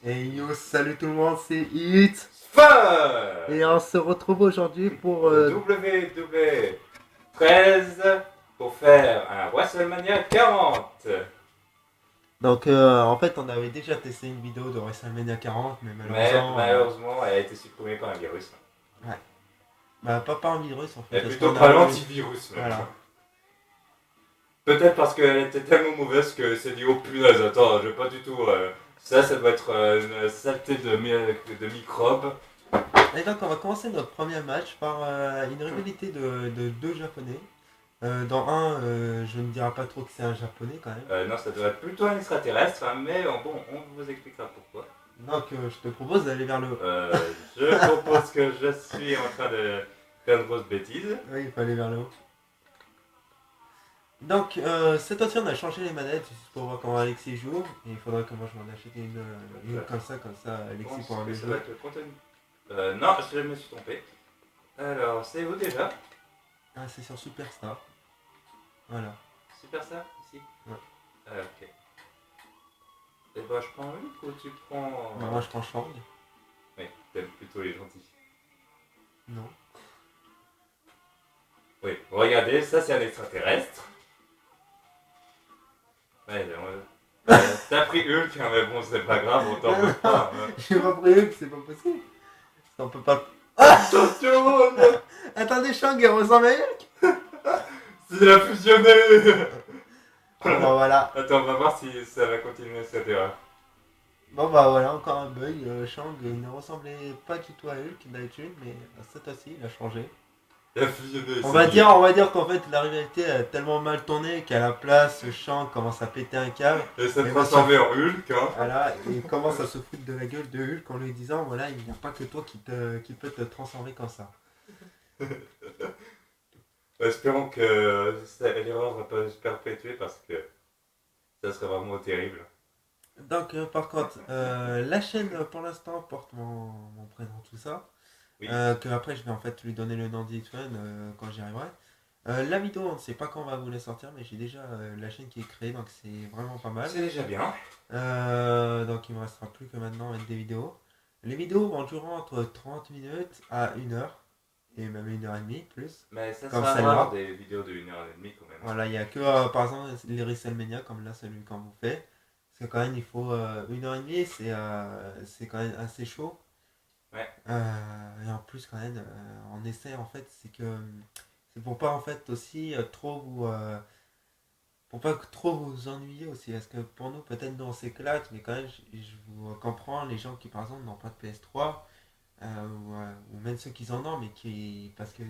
Et yo, salut tout le monde, c'est Hit. Et Fun on se retrouve aujourd'hui pour... Au WW13 pour faire un WrestleMania 40. Donc, en fait, on avait déjà testé une vidéo de WrestleMania 40, mais Mais malheureusement... malheureusement, elle a été supprimée par un virus. ouais. Bah, pas par un virus en fait, Et parce plutôt qu'on par a eu... l'antivirus même. Voilà. Peut-être parce qu'elle était tellement mauvaise que c'est dit oh punaise, attends, je vais pas du tout. Ça doit être une saleté de microbes. Et donc, on va commencer notre premier match par une rivalité de deux japonais. Dans un, je ne dirai pas trop que c'est un japonais quand même. Non, ça doit être plutôt un extraterrestre, hein, mais bon, on vous expliquera pourquoi. Donc, je te propose d'aller vers le haut. Je propose que je suis en train de faire une grosse bêtise. Oui, il faut aller vers le haut. Donc, cette fois-ci, on a changé les manettes juste pour voir comment Alexis joue. Et il faudrait que moi je m'en achète une comme ça, Je Alexis pense pourra que mieux ça va jouer. être le contenu. Non, je me suis trompé. Alors, c'est où déjà? Ah, c'est sur Superstar. Voilà. Super ça, ici. Ouais. Ok. Et ben, je prends Hulk ou tu prends. Bah, moi je prends Shang. Oui, t'aimes plutôt les gentils. Non. Oui, regardez, ça c'est un extraterrestre. Ouais, t'as pris Hulk, hein, mais bon, c'est pas grave, on t'en veut pas. Hein. J'ai pas pris que c'est pas possible. On peut pas. Attention! Attendez, Shang, il ressemble à Hulk. C'est la fusionné! Bon, bah voilà. Attends, on va voir si ça va continuer cette erreur. Bon, bah voilà, encore un bug. Shang, il ne ressemblait pas du tout à Hulk d'habitude, mais cette fois-ci, il a changé. La fusionné, On va dire qu'en fait la rivalité a tellement mal tourné qu'à la place, Shang commence à péter un câble. Et ça Et te va se transformait en Hulk, hein. Voilà, et il commence à se foutre de la gueule de Hulk en lui disant voilà, il n'y a pas que toi qui peut te transformer comme ça. Espérons que l'erreur va pas se perpétuer parce que ça serait vraiment terrible. Donc, par contre, la chaîne pour l'instant porte mon prénom, tout ça. Oui. Que après, je vais en fait lui donner le nom d'Hitman quand j'y arriverai. La vidéo, on ne sait pas quand on va vous la sortir, mais j'ai déjà la chaîne qui est créée, donc c'est vraiment pas mal. C'est déjà bien. Donc, il me restera plus que maintenant à mettre des vidéos. Les vidéos vont durer entre 30 minutes à 1 heure, et même 1 heure et demie, plus. Mais ça Comme sera celle-là. rare des vidéos de 1h30 quand même. Voilà, il n'y a que par exemple les WrestleMania comme là celui qu'on vous fait. Parce que quand même il faut 1 heure et demie, c'est quand même assez chaud. Ouais. Et en plus quand même on essaie en fait c'est pour pas en fait aussi pour pas trop vous ennuyer aussi. Parce que pour nous peut-être nous on s'éclate, mais quand même je vous comprends les gens qui par exemple n'ont pas de PS3. Ou même ceux qui en ont mais qui parce que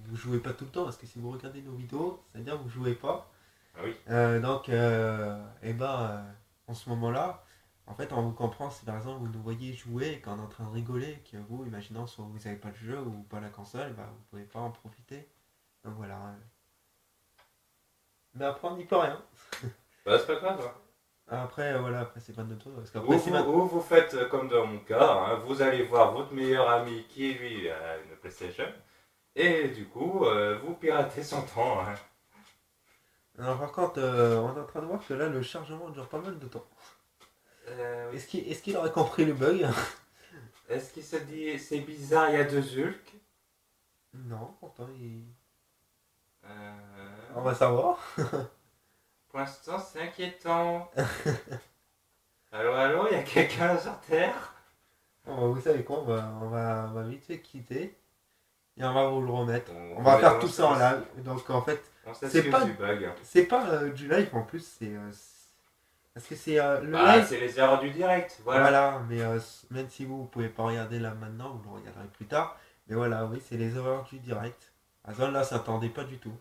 vous jouez pas tout le temps parce que si vous regardez nos vidéos c'est à dire que vous jouez pas. Ah oui. Donc en ce moment là en fait on vous comprend si par exemple vous nous voyez jouer et qu'on est en train de rigoler que vous imaginons soit vous avez pas le jeu ou pas la console, bah, vous pouvez pas en profiter, donc voilà. Mais après on n'y peut rien. Bah, c'est pas grave. Hein. Après voilà, après c'est pas de notre faute parce Ou qu'après vous, ou vous faites comme dans mon cas, hein, vous allez voir votre meilleur ami qui lui a une PlayStation, et du coup, vous piratez son temps. Hein. alors par contre on est en train de voir que là le chargement dure pas mal de temps. Oui. Est-ce qu'il aurait compris le bug? Est-ce qu'il se dit c'est bizarre, il y a deux Hulk? Non, pourtant il... Euh, On va savoir. Pour l'instant, c'est inquiétant. Allô, allô, il y a quelqu'un sur Terre? Bon, vous savez quoi, on va vite fait quitter et on va vous le remettre. On On va faire on tout ça en live. Donc en fait, On c'est s'excuse pas, du bug. c'est pas du live en plus, parce que c'est le Bah, live. c'est les erreurs du direct, voilà. Voilà, mais même si vous pouvez pas regarder là maintenant, vous le regarderez plus tard. Mais voilà, oui, c'est les horreurs du direct. À ce là, ça attendait pas du tout.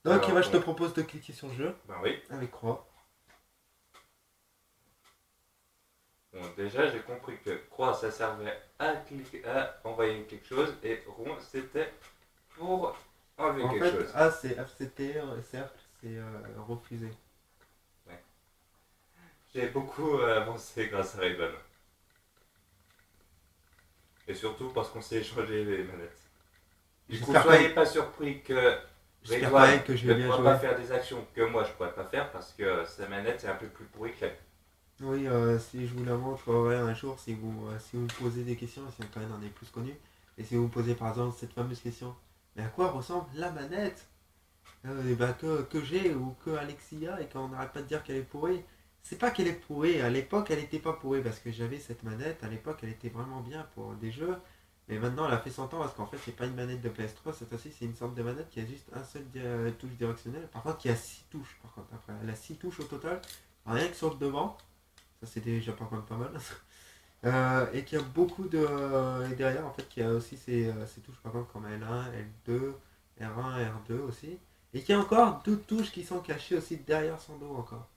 Donc Alors, bah, je te bon. propose de cliquer sur jeu Ben oui. avec croix. Bon, déjà, j'ai compris que croix, ça servait à cliquer, à envoyer quelque chose, et rond, c'était pour enlever En quelque fait, chose. A c'est FCT, cercle c'est refusé. Ouais. J'ai beaucoup avancé grâce à Raven. Et surtout parce qu'on s'est échangé les manettes. Du coup, J'espère soyez pas surpris que J'espère quand Redouane même que je ne vais bien pourra jouer. pas faire des actions que moi je pourrais pas faire parce que sa manette est un peu plus pourrie que la. Oui, si je vous la montre un jour, si vous me posez des questions, si quand même on est plus connu, et si vous me posez par exemple cette fameuse question, mais à quoi ressemble la manette que j'ai ou que Alexia et qu'on n'arrête pas de dire qu'elle est pourrie. C'est pas qu'elle est pourrie, à l'époque elle était pas pourrie parce que j'avais cette manette, à l'époque elle était vraiment bien pour des jeux, mais maintenant elle a fait 100 ans parce qu'en fait c'est pas une manette de PS3, cette fois-ci c'est une sorte de manette qui a juste un seul touche directionnel, par contre qui a 6 touches par contre après, elle a 6 touches au total, rien que sur le devant, ça c'est déjà par contre pas mal. Et qui a beaucoup de. Et derrière, en fait, qui a aussi ses touches, par contre, comme L1, L2, R1, R2 aussi. Et qui a encore deux touches qui sont cachées aussi derrière son dos encore.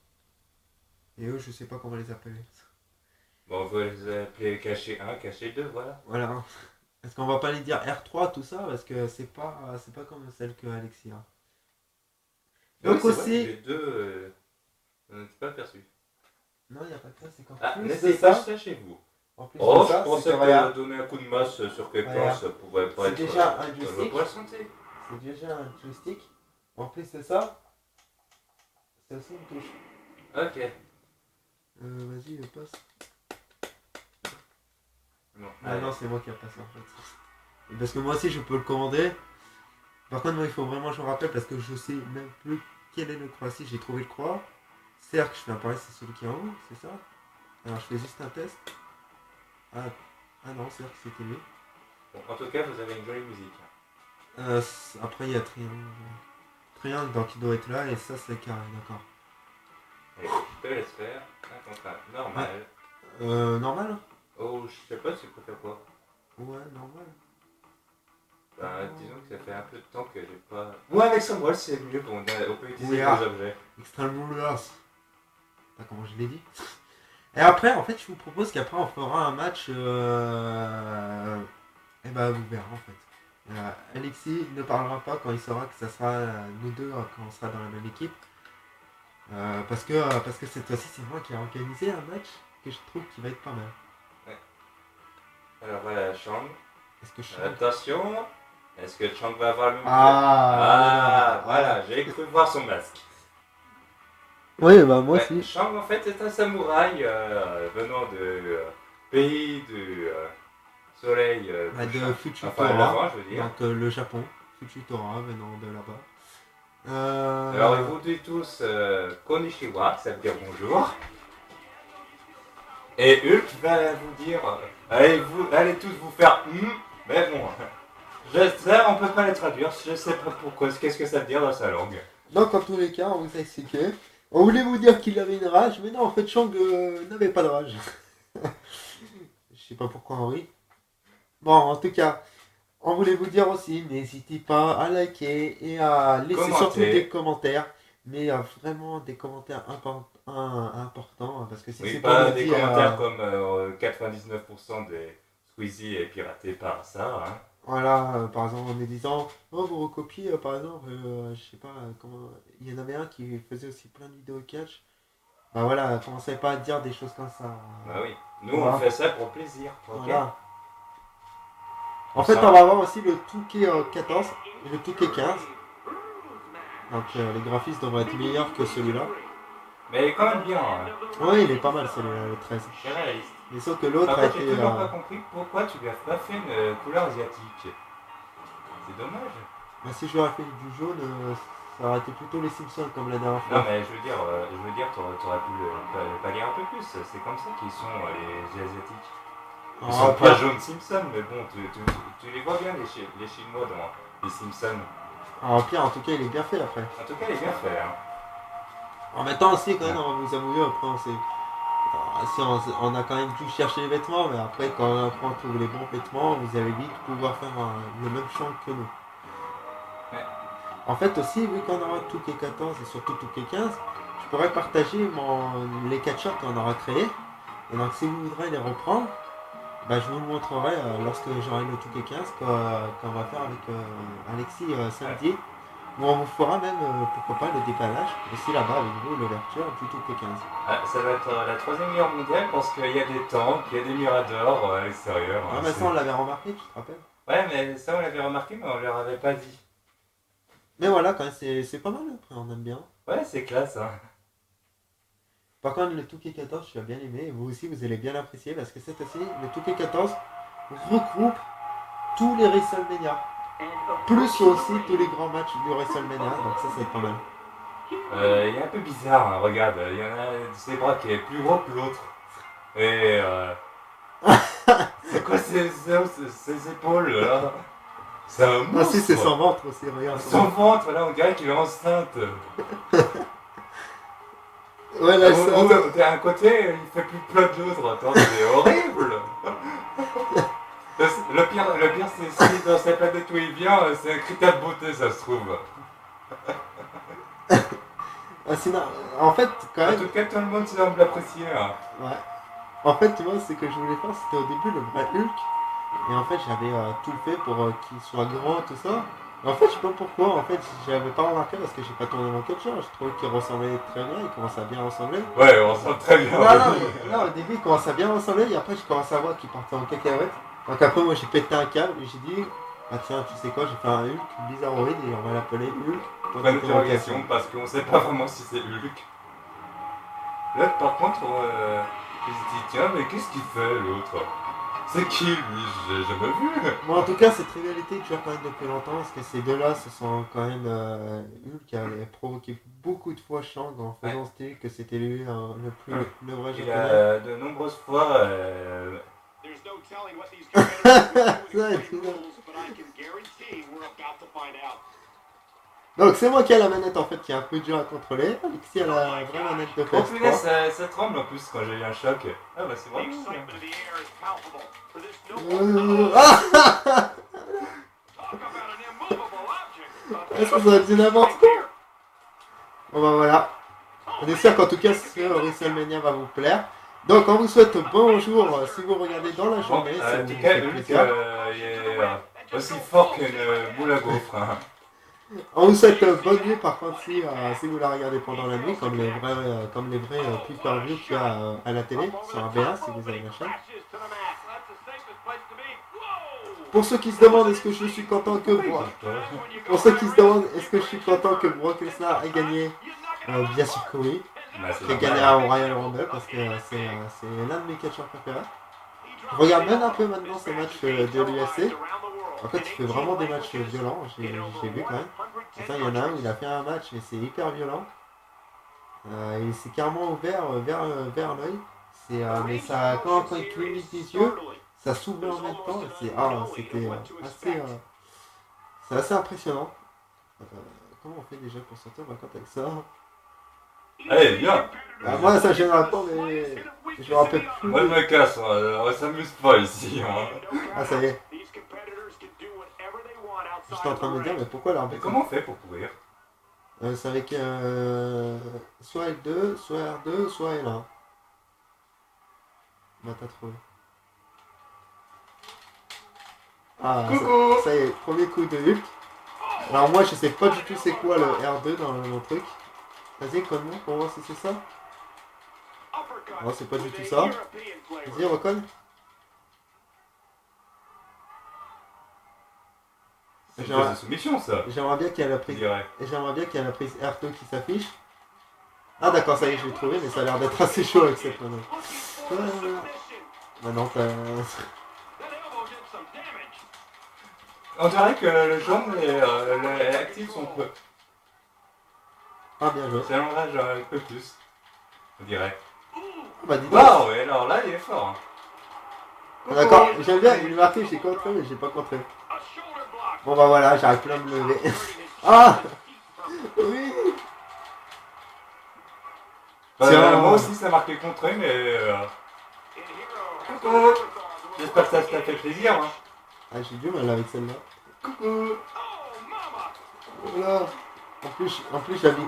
Et eux, je sais pas comment les appeler. Bon, vous les appelez caché 1, caché 2, voilà. Voilà. Parce qu'on va pas les dire R3, tout ça, parce que c'est pas comme celle que Alexia. Ah oui, Donc c'est vrai, aussi. les deux, on n'était pas aperçu. Non, il n'y a pas que ça, c'est qu'en Ah, plus de n'essayez pas ça. ça chez vous. En plus de Oh, je ça, c'est que pensais que regarde. donner un coup de masse sur quelqu'un, Regarde. ça pourrait pas C'est être déjà un dangereux joystick. pour la santé. C'est déjà un joystick. En plus de ça, c'est aussi une touche. Ok. Vas-y, passe. Non, Ah allez. non, c'est moi qui ai passé en fait. Parce que moi aussi je peux le commander. Par contre, moi il faut vraiment que je me rappelle parce que je sais même plus quel est le croix. Si j'ai trouvé le croix, cercle, je fais apparaître, c'est celui qui est en haut, c'est ça. Alors je fais juste un test. Ah, ah non, cercle, c'était lui. Bon, en tout cas, vous avez une jolie musique. Après il y a triangle. Triangle, donc il doit être là et ça c'est carré, d'accord. Allez, je te laisse faire un contrat Ouais, normal. normal. Oh, je sais pas si tu préfères quoi. Ouais, normal. Ben, disons que ça fait un peu de temps que j'ai pas. Ouais, Alexandre Wall, c'est mieux, on peut utiliser Oui, deux objets. extrêmement menace. Pas comment je l'ai dit. Et après, en fait, je vous propose qu'après on fera un match. Et bah vous verrez en fait. Alexis ne parlera pas quand il saura que ça sera nous deux quand on sera dans la même équipe. Parce que cette fois-ci c'est moi qui ai organisé un match que je trouve qui va être pas mal. Ouais. Alors voilà, Chang. Est-ce que je chante? Attention, est-ce que Chang va avoir le même jeu? Ah Ah, voilà, j'ai cru voir son masque. oui bah moi Ouais, aussi. Shang en fait est un samouraï venant de pays de soleil De couchant, enfin Fututora, levant je veux dire. donc le Japon. Fututora venant de là-bas. Alors ils vous disent tous Konnichiwa, ça veut dire bonjour. Et Hulk va vous dire allez tous vous faire mais bon, je sais, on peut pas les traduire, je sais pas pourquoi, qu'est-ce que ça veut dire dans sa langue. Donc en tous les cas on vous a expliqué. On voulait vous dire qu'il avait une rage, mais non en fait Chang n'avait pas de rage. Je sais pas pourquoi Henri. Bon en tout cas. On voulait vous dire aussi, n'hésitez pas à liker et à laisser surtout des Commentez. commentaires, mais vraiment des commentaires importants, parce que si Oui, c'est pour pas nous des dire, commentaires comme 99% des Squeezie est piraté par ça. Hein. voilà, par exemple en nous disant, oh vous recopiez, par exemple, je sais pas, comment, il y en avait un qui faisait aussi plein de vidéos catch, bah voilà, commencez pas à dire des choses comme ça, Bah oui, nous on voilà, fait ça pour plaisir, ok. voilà. En On fait, s'en- on va avoir aussi le Touquet 14 et le Touquet 15, donc les graphismes devraient être meilleurs que celui-là. Mais il est quand même bien, hein. Oui, il est pas mal celui-là, le 13. C'est réaliste. Mais sauf que Par l'autre a contre, j'ai été. toujours pas compris pourquoi tu lui as pas fait une couleur asiatique. C'est dommage. Bah, si je lui avais fait du jaune, ça aurait été plutôt les Simpsons comme la dernière Non, fois. mais t'aurais pu le pallier un peu plus. C'est comme ça qu'ils sont, les Asiatiques. Ils Alors, sont pas après, jaunes Simpsons, mais bon, tu les vois bien, les Chinois, dans les Simpsons. alors, pire, en tout cas, il est bien fait après. En tout cas, il est bien fait, hein. En même temps aussi, quand même, on va vous avouer, après, on s'est. Si on a quand même dû chercher les vêtements, mais après, quand après, on trouve les bons vêtements, vous allez vite pouvoir faire le même champ que nous. Ouais. En fait, aussi, vu qu'on aura Touquet 14 et surtout Touquet 15, je pourrais partager les 4 shorts qu'on aura créés. Et donc, si vous voudrez les reprendre, bah, je vous le montrerai lorsque j'aurai le Touquet 15 qu'on va faire avec Alexis Ouais. samedi. Où on vous fera même, pourquoi pas, le dépannage. Aussi là-bas avec vous, l'ouverture du Touquet 15. Ah, ça va être la troisième guerre mondiale parce qu'il y a des tanks, il y a des miradors à l'extérieur. Ah, Hein, mais ça, on l'avait remarqué, tu te rappelles. ouais, mais ça on l'avait remarqué, mais on leur avait pas dit. Mais voilà, quand même, c'est pas mal après, on aime bien. Ouais, c'est classe. Hein. Par contre, le Touquet 14, tu as bien aimé, et vous aussi, vous allez bien apprécier, parce que cette année, le Touquet 14 regroupe tous les WrestleMania. Plus aussi tous les grands matchs du WrestleMania, donc ça, c'est pas mal. Il est un peu bizarre, hein, regarde, il y en a un de ses bras qui est plus gros que l'autre. Et c'est quoi ces épaules là? C'est un Ah si, c'est monstre. son ventre aussi, regarde. Son ventre, là, on dirait qu'il est enceinte. Ouais, là, ça. D'un côté, il fait plus plat de l'autre. Attends, c'est horrible. Le pire, c'est si dans cette planète où il vient, c'est un critère de beauté, ça se trouve. Ah, sinon, en fait, quand En même. tout cas, tout le monde semble l'apprécier. Hein. Ouais. En fait, tu vois, ce que je voulais faire, c'était au début le vrai Hulk. Et en fait, j'avais tout fait pour qu'il soit grand, tout ça. Et en fait, je sais pas pourquoi, en fait, j'avais pas remarqué parce que j'ai pas tourné mon quelque chose. Je trouvais qu'il ressemblait très bien, il commençait à bien ressembler. Ouais, on sent très bien. Non, non, mais, non, au début, il commençait à bien ressembler, et après, je commençais à voir qu'il partait en cacahuète. Donc après, moi, j'ai pété un câble et j'ai dit, ah tiens, tu sais quoi, j'ai fait un Hulk bizarroïde et on va l'appeler Hulk. Point d'interrogation, parce qu'on sait pas vraiment si c'est Hulk. Là, par contre, je me dis, tiens, mais qu'est-ce qu'il fait l'autre? C'est qui lui? J'ai jamais vu. Bon, en tout cas, cette rivalité dure quand même depuis longtemps parce que ces deux-là se sont quand même. Hulk a provoqué beaucoup de fois Shang en faisant style que c'était lui le plus le vrai Il japonais. a de nombreuses fois. Donc c'est moi qui ai la manette en fait qui est un peu dur à contrôler. Alexis a la vraie manette de Oh punaise, PS3. ça tremble en plus quand j'ai eu un choc. Ah bah c'est vraiment. Ah ça doit être n'importe quoi. Bon bah voilà. On est sûr qu'en tout cas ce WrestleMania va vous plaire. Donc on vous souhaite bonjour si vous regardez dans la journée. Bon, ça en vous tout cas, fait Hulk plaisir. il est aussi fort qu'une boule à gaufres. Hein. On vous souhaite bonne nuit par contre si vous la regardez pendant la nuit, comme les vrais pay-per-view qu'il y a à la télé, sur ABA si vous avez la chaîne. Pour ceux qui se demandent est-ce que je suis content que Brock, pour ceux qui se demandent est-ce que je suis content que Brock Lesnar ait gagné, bien sûr que oui, qu'il ait gagné à Royal Rumble parce que c'est l'un de mes catcheurs préférés. Je regarde même un peu maintenant ces matchs de l'UFC. En fait, il fait vraiment des matchs violents, j'ai vu quand même. Enfin, il y en a un où il a fait un match, mais c'est hyper violent. Il s'est carrément ouvert vers l'œil. Mais ça, quand il cligne les yeux, ça s'ouvre en même temps. C'était c'est assez impressionnant. Comment on fait déjà pour sortir ma compte avec ça? Allez, viens. Moi, ça gênera pas, mais je me rappelle plus. Moi je me casse, on s'amuse pas ici. Hein. Ah, ça y est. J'étais en train de me dire, mais pourquoi Mais l'arbitre? comment on fait pour courir? C'est avec soit L2, soit R2, soit L1. Bah, t'as trouvé. Ah, Coucou. ça y est, premier coup de Hulk. Alors, moi, je sais pas du tout c'est quoi le R2 dans mon truc. Vas-y, conne-moi pour voir si c'est ça. Non, c'est pas du tout ça. Vas-y, reconne. C'est une prise de soumission ça. J'aimerais bien qu'il y ait la prise. Je dirais. Et j'aimerais bien qu'il y ait la prise R2 qui s'affiche. Ah d'accord, ça y est, je l'ai trouvé, mais ça a l'air d'être assez chaud avec cette manette. Bah non, t'as... On dirait que le jaune et l'actif sont peu. Ah bien joué. C'est l'enrage un peu plus. On dirait. Bah dis donc. Waouh, et alors là il est fort. Hein. Ah, d'accord, j'aime bien, il est marqué, j'ai contré, mais j'ai pas contré. Bon bah voilà, j'arrive plus à me lever. Ah oui. Moi aussi ça marquait contré, mais... Coucou. J'espère que ça t'a fait plaisir. Hein. Ah j'ai du mal avec celle-là. Coucou. Voilà. En plus j'avais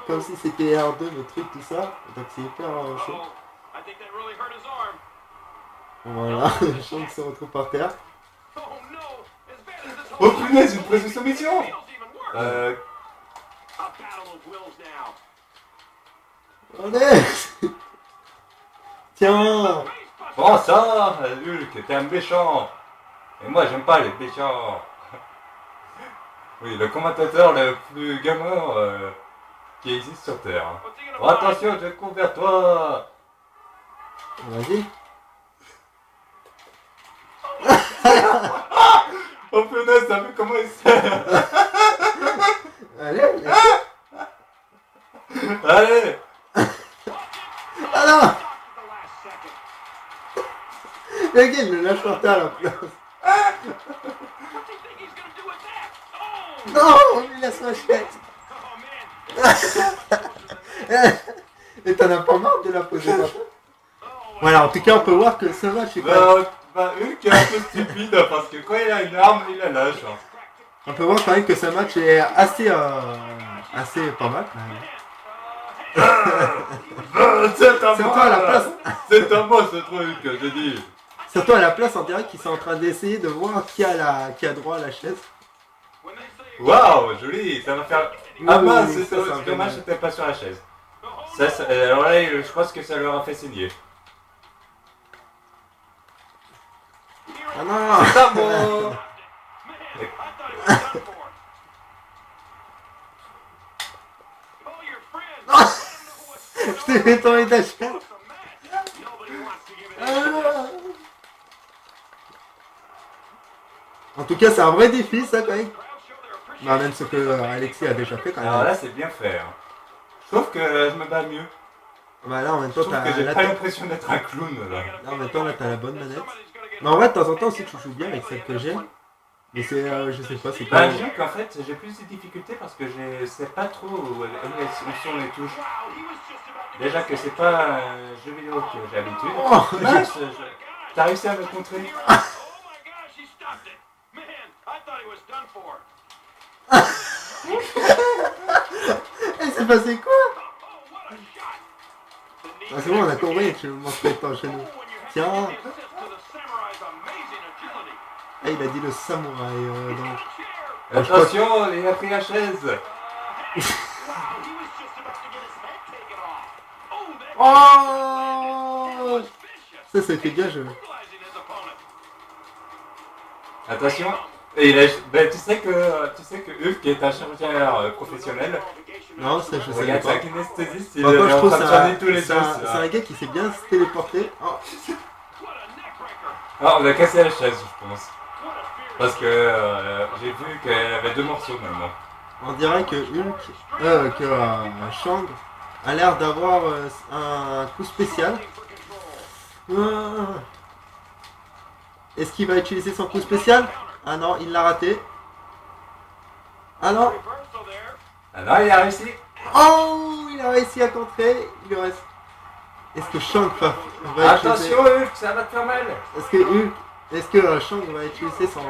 comme si c'était R2 le truc tout ça. Donc c'est hyper chaud. Voilà, Shang se retrouve par terre. Oh punaise, une prise de soumission. Allez. Tiens. Bon ça, Hulk, t'es un méchant. Et moi j'aime pas les méchants. Oui, le commentateur le plus gamer qui existe sur Terre. Oh, attention, je cours vers toi. Vas-y. Oh punaise, t'as vu comment il sert? Allez, Allez. ah non. Le gars, il le lâche par terre à la place. Non, on lui laisse ma chèque. Et t'en as pas marre de la poser par terre? Voilà, en tout cas, on peut voir que ce match est quand même... Hulk est un peu stupide parce que quand il a une arme, il la lâche. On peut voir quand même que ce match est assez pas mal quand même. C'est à Surtout à la place. C'est à moi ce truc, j'ai dit. Surtout à la place, on dirait qu'ils sont en train d'essayer de voir qui a droit à la chaise. Waouh, joli, ça va faire... Ah Oui, mince, oui, c'est ça, c'est un dommage, peu c'était pas sur la chaise. Alors là, je pense que ça leur a fait saigner. Ah non. C'est à moi. Je t'ai fait tomber ta chaise. En tout cas, c'est un vrai défi, ça, quand même. Bah, même ce que Alexis a déjà fait, quand même. Alors là, c'est bien fait. Hein. Je trouve que je me bats mieux. Bah là, en même Je temps, trouve que j'ai là, pas l'impression d'être un clown, là. là, en même temps, là, t'as la bonne manette. Mais en vrai, de temps en temps aussi, tu joues bien avec celle que j'ai. Mais c'est, je sais pas, c'est Bah, pas... disons qu'en fait, j'ai plus de difficultés parce que je sais pas trop où sont les touches. Déjà que c'est pas un jeu vidéo que j'ai l'habitude. Oh, Mince, t'as réussi à me contrer. Eh, c'est passé quoi? Ah, c'est bon, on a compris, tu me montres le temps chez nous. Tiens. Eh, il a dit le samouraï, donc... Attention, il a pris la chaise. Oh, ça c'était bien joué. Attention. Et il a... Ben, tu sais que Hulk est un chirurgien professionnel. Non, ça je sais Regarde, pas. c'est un kinesthésiste, il Par contre, est je en trouve train de soigner tous les c'est os. un gars qui sait bien se téléporter. Oh. Ah, on a cassé la chaise, je pense. Parce que j'ai vu qu'elle avait deux morceaux maintenant. On dirait que Shang a l'air d'avoir un coup spécial. Est-ce qu'il va utiliser son coup spécial? Ah non, il l'a raté. Ah non. Ah non, il a réussi. Oh, il a réussi à contrer. Il lui reste. Est-ce que Shang va utiliser... Attention Hulk, ça va te faire mal. Est-ce que Shang va utiliser son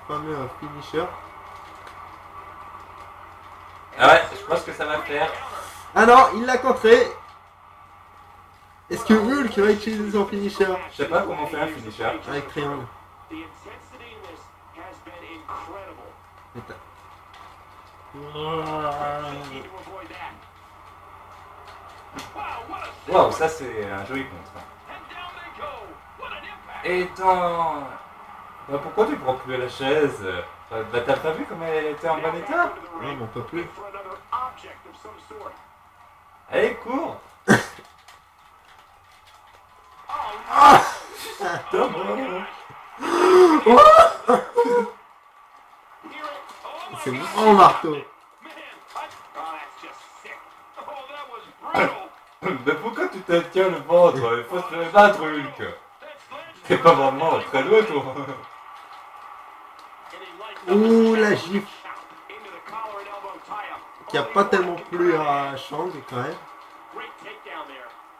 fameux finisher? Ah ouais, je pense que ça va le faire. Ah non, il l'a contré. Est-ce que Hulk va utiliser son finisher? Je sais pas comment faire un finisher. Avec triangle. Waouh, ça c'est un joli contre. Et dans... Bah, pourquoi tu prends plus la chaise? Bah, t'as pas vu comment elle était en bon état? Non, mais on peut plus. Allez, cours. C'est mon marteau. Mais pourquoi tu te tiens le ventre? Il faut se battre, Hulk. T'es pas vraiment très doué, toi. Ouh, la gifle. Qui a pas tellement plu à Shang quand même.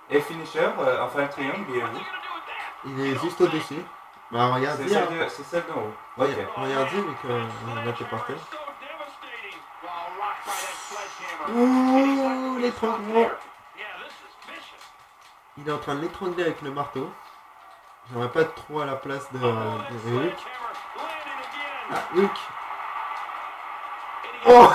Et finisher, enfin le triangle, il est où? Il est juste au-dessus. Bah regarde, C'est celle d'en haut. Ok. Ok. Regardez, vu que là t'es par terre. Ouh, l'étranglement. Il est en train de l'étrangler avec le marteau. J'aimerais pas être trop à la place de Hulk. Ah, Hulk. Oh.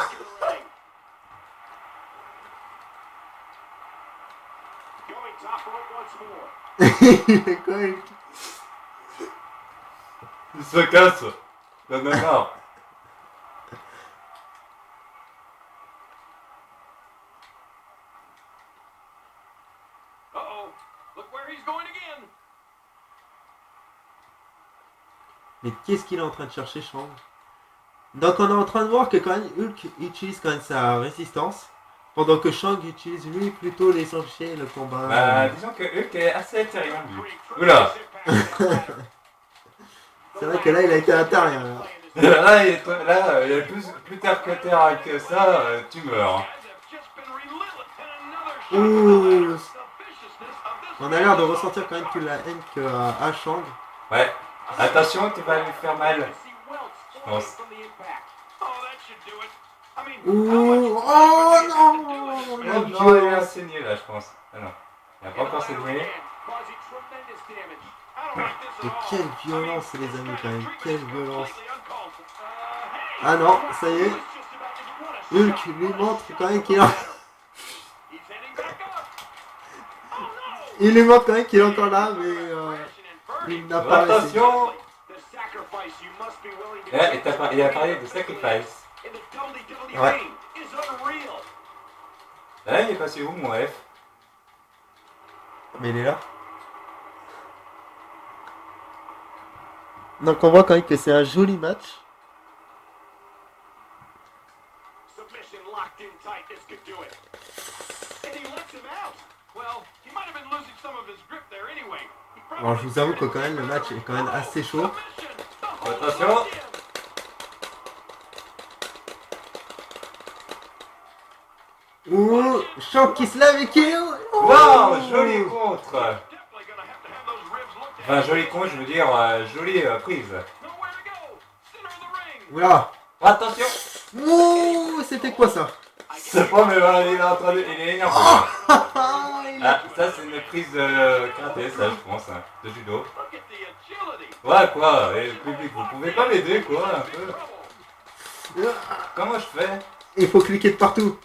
Il est quoi, Hulk? Il se casse. Il en a marre. Mais qu'est-ce qu'il est en train de chercher, Shang? Donc on est en train de voir que quand même Hulk utilise quand même sa résistance, pendant que Shang utilise lui plutôt les et le combat. Bah, disons que Hulk est assez terrien, lui. Oula. C'est vrai que là il a été à l'intérieur. Là, il est plus terre que ça, tu meurs. Ouh. On a l'air de ressentir quand même toute la haine que a Shang. Ouais. Attention, tu vas lui faire mal. Je pense. Ouh. Oh non. Oh La non, il a violence. saigné là, je pense. Ah non. Il n'a pas encore saigné. Et quelle violence les amis quand même. Quelle violence. Ah non, ça y est. Hulk lui montre quand même qu'il a... Il lui montre quand même qu'il est encore là, mais il n'a pas réussi. Attention. Il a parlé de sacrifice. Ouais. Là, il est passé où mon F? Mais il est là. Donc on voit quand même que c'est un joli match. Alors je vous avoue que quand même le match est quand même assez chaud. Attention. Ouh, Shang qui se lève et qui... Non, joli contre. Enfin, joli contre, je veux dire, jolie prise. Oula. Attention. Ouh, c'était quoi ça? C'est pas, mais il est en train de... Il est énervé. Ah, ça c'est une prise de karaté, ça je pense, hein, de judo. Ouais, quoi, et le public, vous pouvez pas m'aider, quoi, un peu. Comment je fais? Il faut cliquer de partout.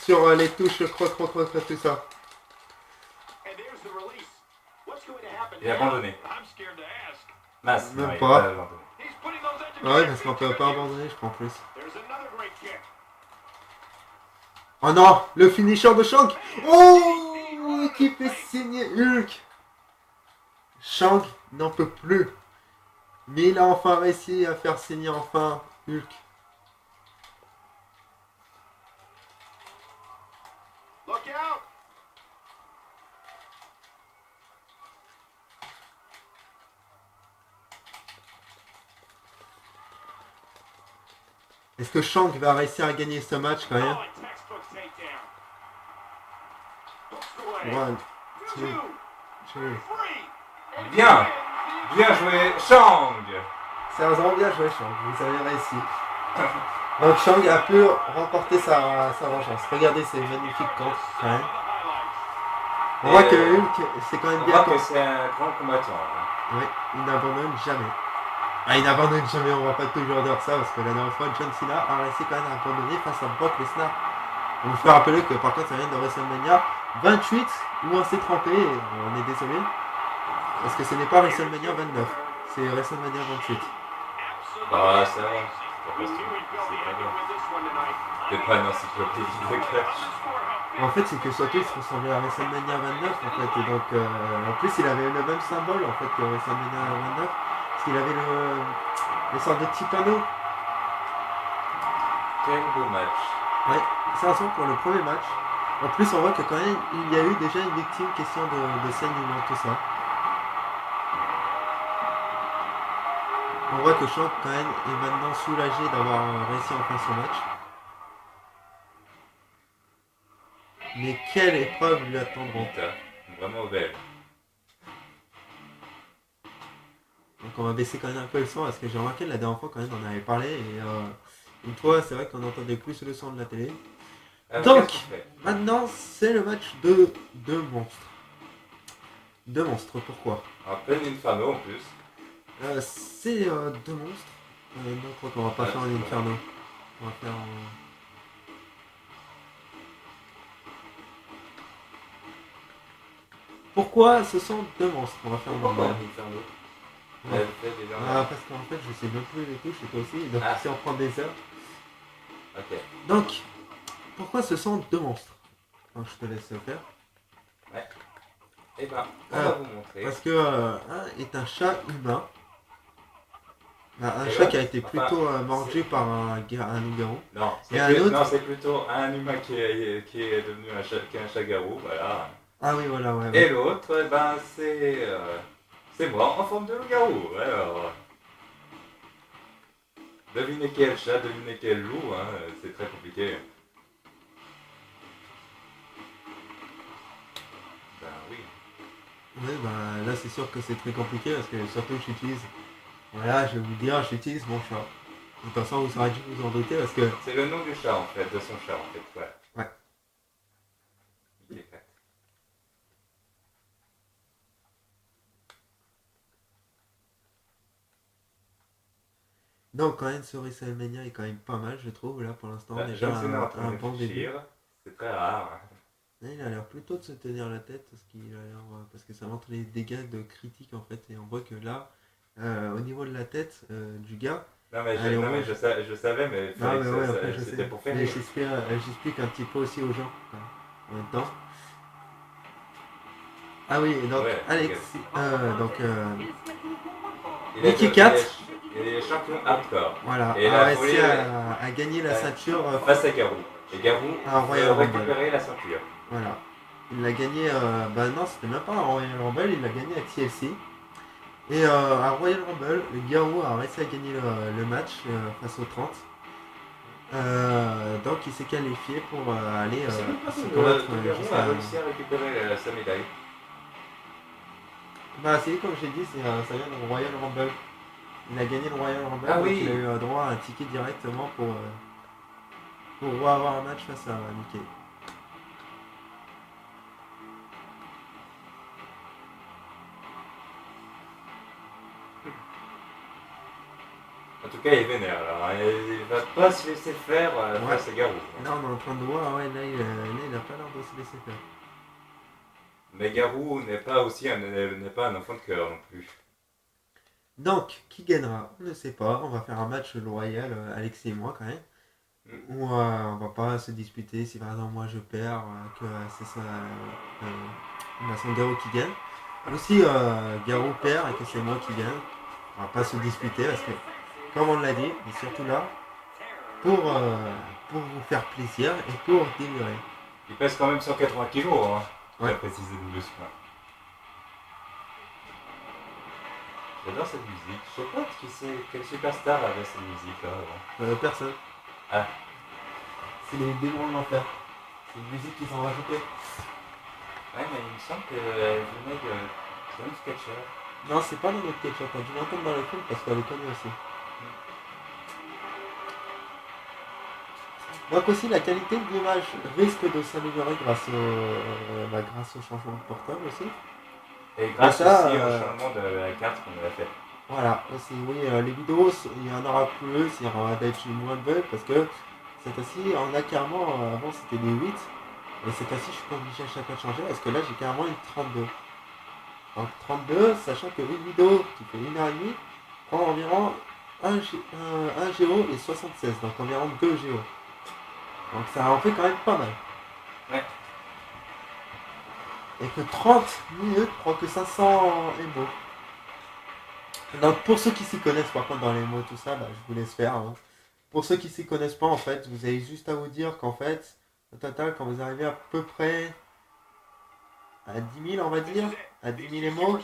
Sur les touches croc, tout ça. Il a abandonné. Mince, Même non, il pas. a abandonné. Ouais, parce qu'on peut pas abandonner, je crois en plus. Oh non, le finisher de Shang. Oh, qui fait signer Hulk. Shang n'en peut plus. Mais il a enfin réussi à faire signer enfin Hulk. Est-ce que Shang va réussir à gagner ce match quand même? One, two, three. Bien. Bien joué, Shang. Sérieusement bien joué Shang, vous avez réussi. Donc Shang a pu remporter sa vengeance. Regardez ces magnifiques contres quand même. On voit que Hulk, c'est quand même On bien. voit que c'est un grand combattant. Hein. Oui, il n'abandonne jamais. Ah, il n'abandonne jamais, on va pas toujours dire ça, parce que la dernière fois, John Cena a réussi quand même à abandonner face à Brock Lesnar. On vous fait rappeler que par contre, ça vient de WrestleMania 28, où on s'est trompé, et on est désolé, parce que ce n'est pas WrestleMania 29, c'est WrestleMania 28. Bah, ça va. C'est pas bien. T'es pas une encyclopédie de catch. En fait, c'est que surtout, il se ressemblait à WrestleMania 29, en fait, et donc, en plus, il avait le même symbole, en fait, que WrestleMania 29, parce qu'il avait les sortes de petits panneaux. Quel beau match. Ouais, c'est un son pour le premier match. En plus, on voit que quand même, il y a eu déjà une victime, question de saignement, tout ça. On voit que Shang, quand même, est maintenant soulagé d'avoir réussi enfin son match. Mais quelle épreuve lui attendront. Vraiment belle. Donc on va baisser quand même un peu le son, parce que j'ai remarqué la dernière fois, quand même, on en avait parlé, et une fois, c'est vrai qu'on entendait plus le son de la télé. Donc, maintenant, c'est le match de deux monstres. Deux monstres, pourquoi? En plein Inferno en plus. C'est deux monstres. Non, je crois qu'on va pas faire un Inferno. On va faire un... Pourquoi ce sont deux monstres? On va faire un normal. Inferno. Ouais. Parce qu'en fait, je sais même plus les touches, et toi aussi, donc si on prend des heures. Ok. Donc, pourquoi ce sont deux monstres? Alors, je te laisse le faire. Ouais. Et ben, on va vous montrer. Parce que un est un chat humain. Bah, un Et chat l'autre, qui a été enfin, plutôt mordu par un loup-garou. non, Et un non, autre. c'est plutôt un humain qui est devenu un chat, qui est un chat-garou, voilà. Ah oui, voilà, ouais, Et ouais. l'autre, eh ben, c'est moi en forme de loup-garou. Alors, devinez quel chat, devinez quel loup, hein, c'est très compliqué. Ben oui. Oui, bah là c'est sûr que c'est très compliqué parce que surtout que j'utilise. Voilà, je vais vous dire, j'utilise mon chat. De toute façon, vous saurez dû vous en douter parce que. C'est le nom du chat en fait, de son chat en fait, ouais. Ouais. Mickey Cat. Donc, quand même, ce WrestleMania est quand même pas mal, je trouve, là pour l'instant. Ben, Déjà John Cena est en train de un bon début. réfléchir, c'est très rare. Là, il a l'air plutôt de se tenir la tête parce qu'il a l'air. Parce que ça montre les dégâts de critique en fait. Et on voit que là, au niveau de la tête du gars, elle est Non, mais rouge. je savais, mais Non, mais ouais, après je c'était sais. pour faire Mais rire. j'explique un petit peu aussi aux gens en même temps. Ah oui, et donc Ouais, regarde. Alexis. Il Mickey est, Cat, il est champion hardcore. voilà, Et il a a réussi volé à gagner la ceinture face à Garou. Et Garou à Royal veut Rumble. récupérer la ceinture. Voilà. Il l'a gagné, bah non, c'était même pas à Royal Rumble, il l'a gagné à TLC. Et à Royal Rumble, Garou a réussi à gagner le match face aux 30. Donc il s'est qualifié pour aller Je sais même pas si se combattre Garou a jusqu'à. réussi à récupérer sa médaille. Bah c'est comme j'ai dit, ça vient du Royal Rumble. Il a gagné le Royal Rumble, Ah donc il a oui. eu droit à un ticket directement pour avoir un match face à Mickey. En tout cas, il est vénère là. Il va pas se laisser faire Ouais. face à Garou. Là on est en train de voir, ouais, là il a pas l'air de se laisser faire. Mais Garou n'est pas aussi n'est pas un enfant de cœur non plus. Donc, qui gagnera? On ne sait pas. On va faire un match loyal, Alexis et moi quand même. Où on va pas se disputer si par exemple moi je perds, que c'est ça, son Garou qui gagne. Ou si Garou perd et que c'est moi qui gagne, on va pas se disputer parce que, comme on l'a dit, on est surtout là pour vous faire plaisir et pour délirer. Il pèse quand même 180 kilos, hein. Ouais. J'ai précisé de muscle. J'adore cette musique. Je sais pas quelle superstar avait cette musique là avant. Personne. Ah. C'est les démons de l'enfer. C'est une musique qu'ils ont rajoutée. Ouais, mais il me semble qu'elle venait de John Sketcher. Non, c'est pas dans notre ketchup, t'as dû l'entendre dans le film parce qu'elle est connue aussi. Donc aussi la qualité de l'image risque de s'améliorer grâce au changement de portable aussi. Et grâce ça, aussi au changement de la carte qu'on avait fait. Voilà, aussi oui, les vidéos, il y en aura plus, il y aura d'être moins de bugs parce que cette fois-ci, on a carrément, avant c'était des 8, et cette fois-ci je suis pas obligé à chaque fois de changer parce que là j'ai carrément une 32. Donc 32, sachant que une vidéo qui fait 1h30 prend environ 1 Go et 76, donc environ 2 Go. Donc ça en fait quand même pas mal. Ouais. Et que 30 minutes prend que 500 MO. Donc pour ceux qui s'y connaissent par contre dans les mots tout ça, bah, je vous laisse faire. Hein. Pour ceux qui s'y connaissent pas en fait, vous avez juste à vous dire qu'en fait, au total quand vous arrivez à peu près à 10 000 on va dire, à 10 000 MO,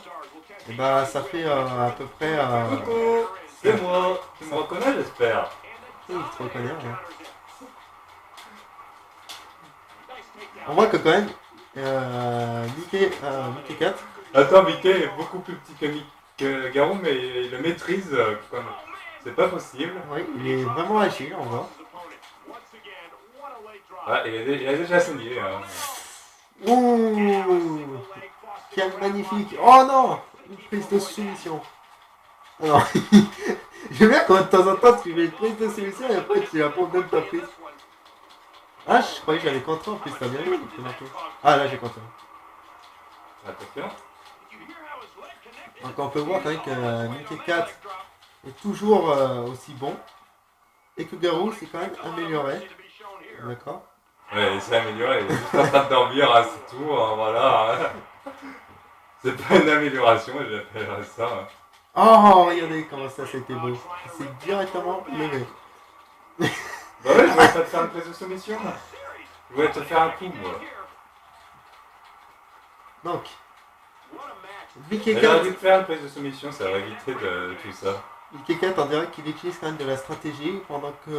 et bah ça fait à peu près... Coucou, c'est moi, tu me reconnais j'espère. Oui, je te reconnais, hein. On voit que quand même, Mickey 4, Attends, Mickey est beaucoup plus petit que Garou, mais il le maîtrise comme... C'est pas possible. oui, il est vraiment agile, on voit. Ah, il a déjà signé. Hein. Ouh, quel magnifique. Oh non, une prise de soumission. Alors, j'aime bien quand de temps en temps tu fais une prise de soumission et après tu abandonnes ta prise. Ah, je croyais que j'avais compté en plus, t'as bien vu. Ah là j'ai compté. Attention. Donc on peut voir quand même que Mickey 4 est toujours aussi bon et que Garou s'est quand même amélioré. D'accord. Ouais, il s'est amélioré, il est juste en train de dormir, hein, c'est tout, hein, voilà. Hein. C'est pas une amélioration, j'appellerais ça. Hein. Oh, regardez comment ça c'était beau. C'est directement levé. Bah ouais, je voulais pas te faire une prise de soumission. Je voulais te faire un coup, moi. Donc, Vicky Mais j'aurais dû te faire une prise de soumission, ça aurait évité de tout ça. Kat, on dirait qu'il utilise quand même de la stratégie, pendant que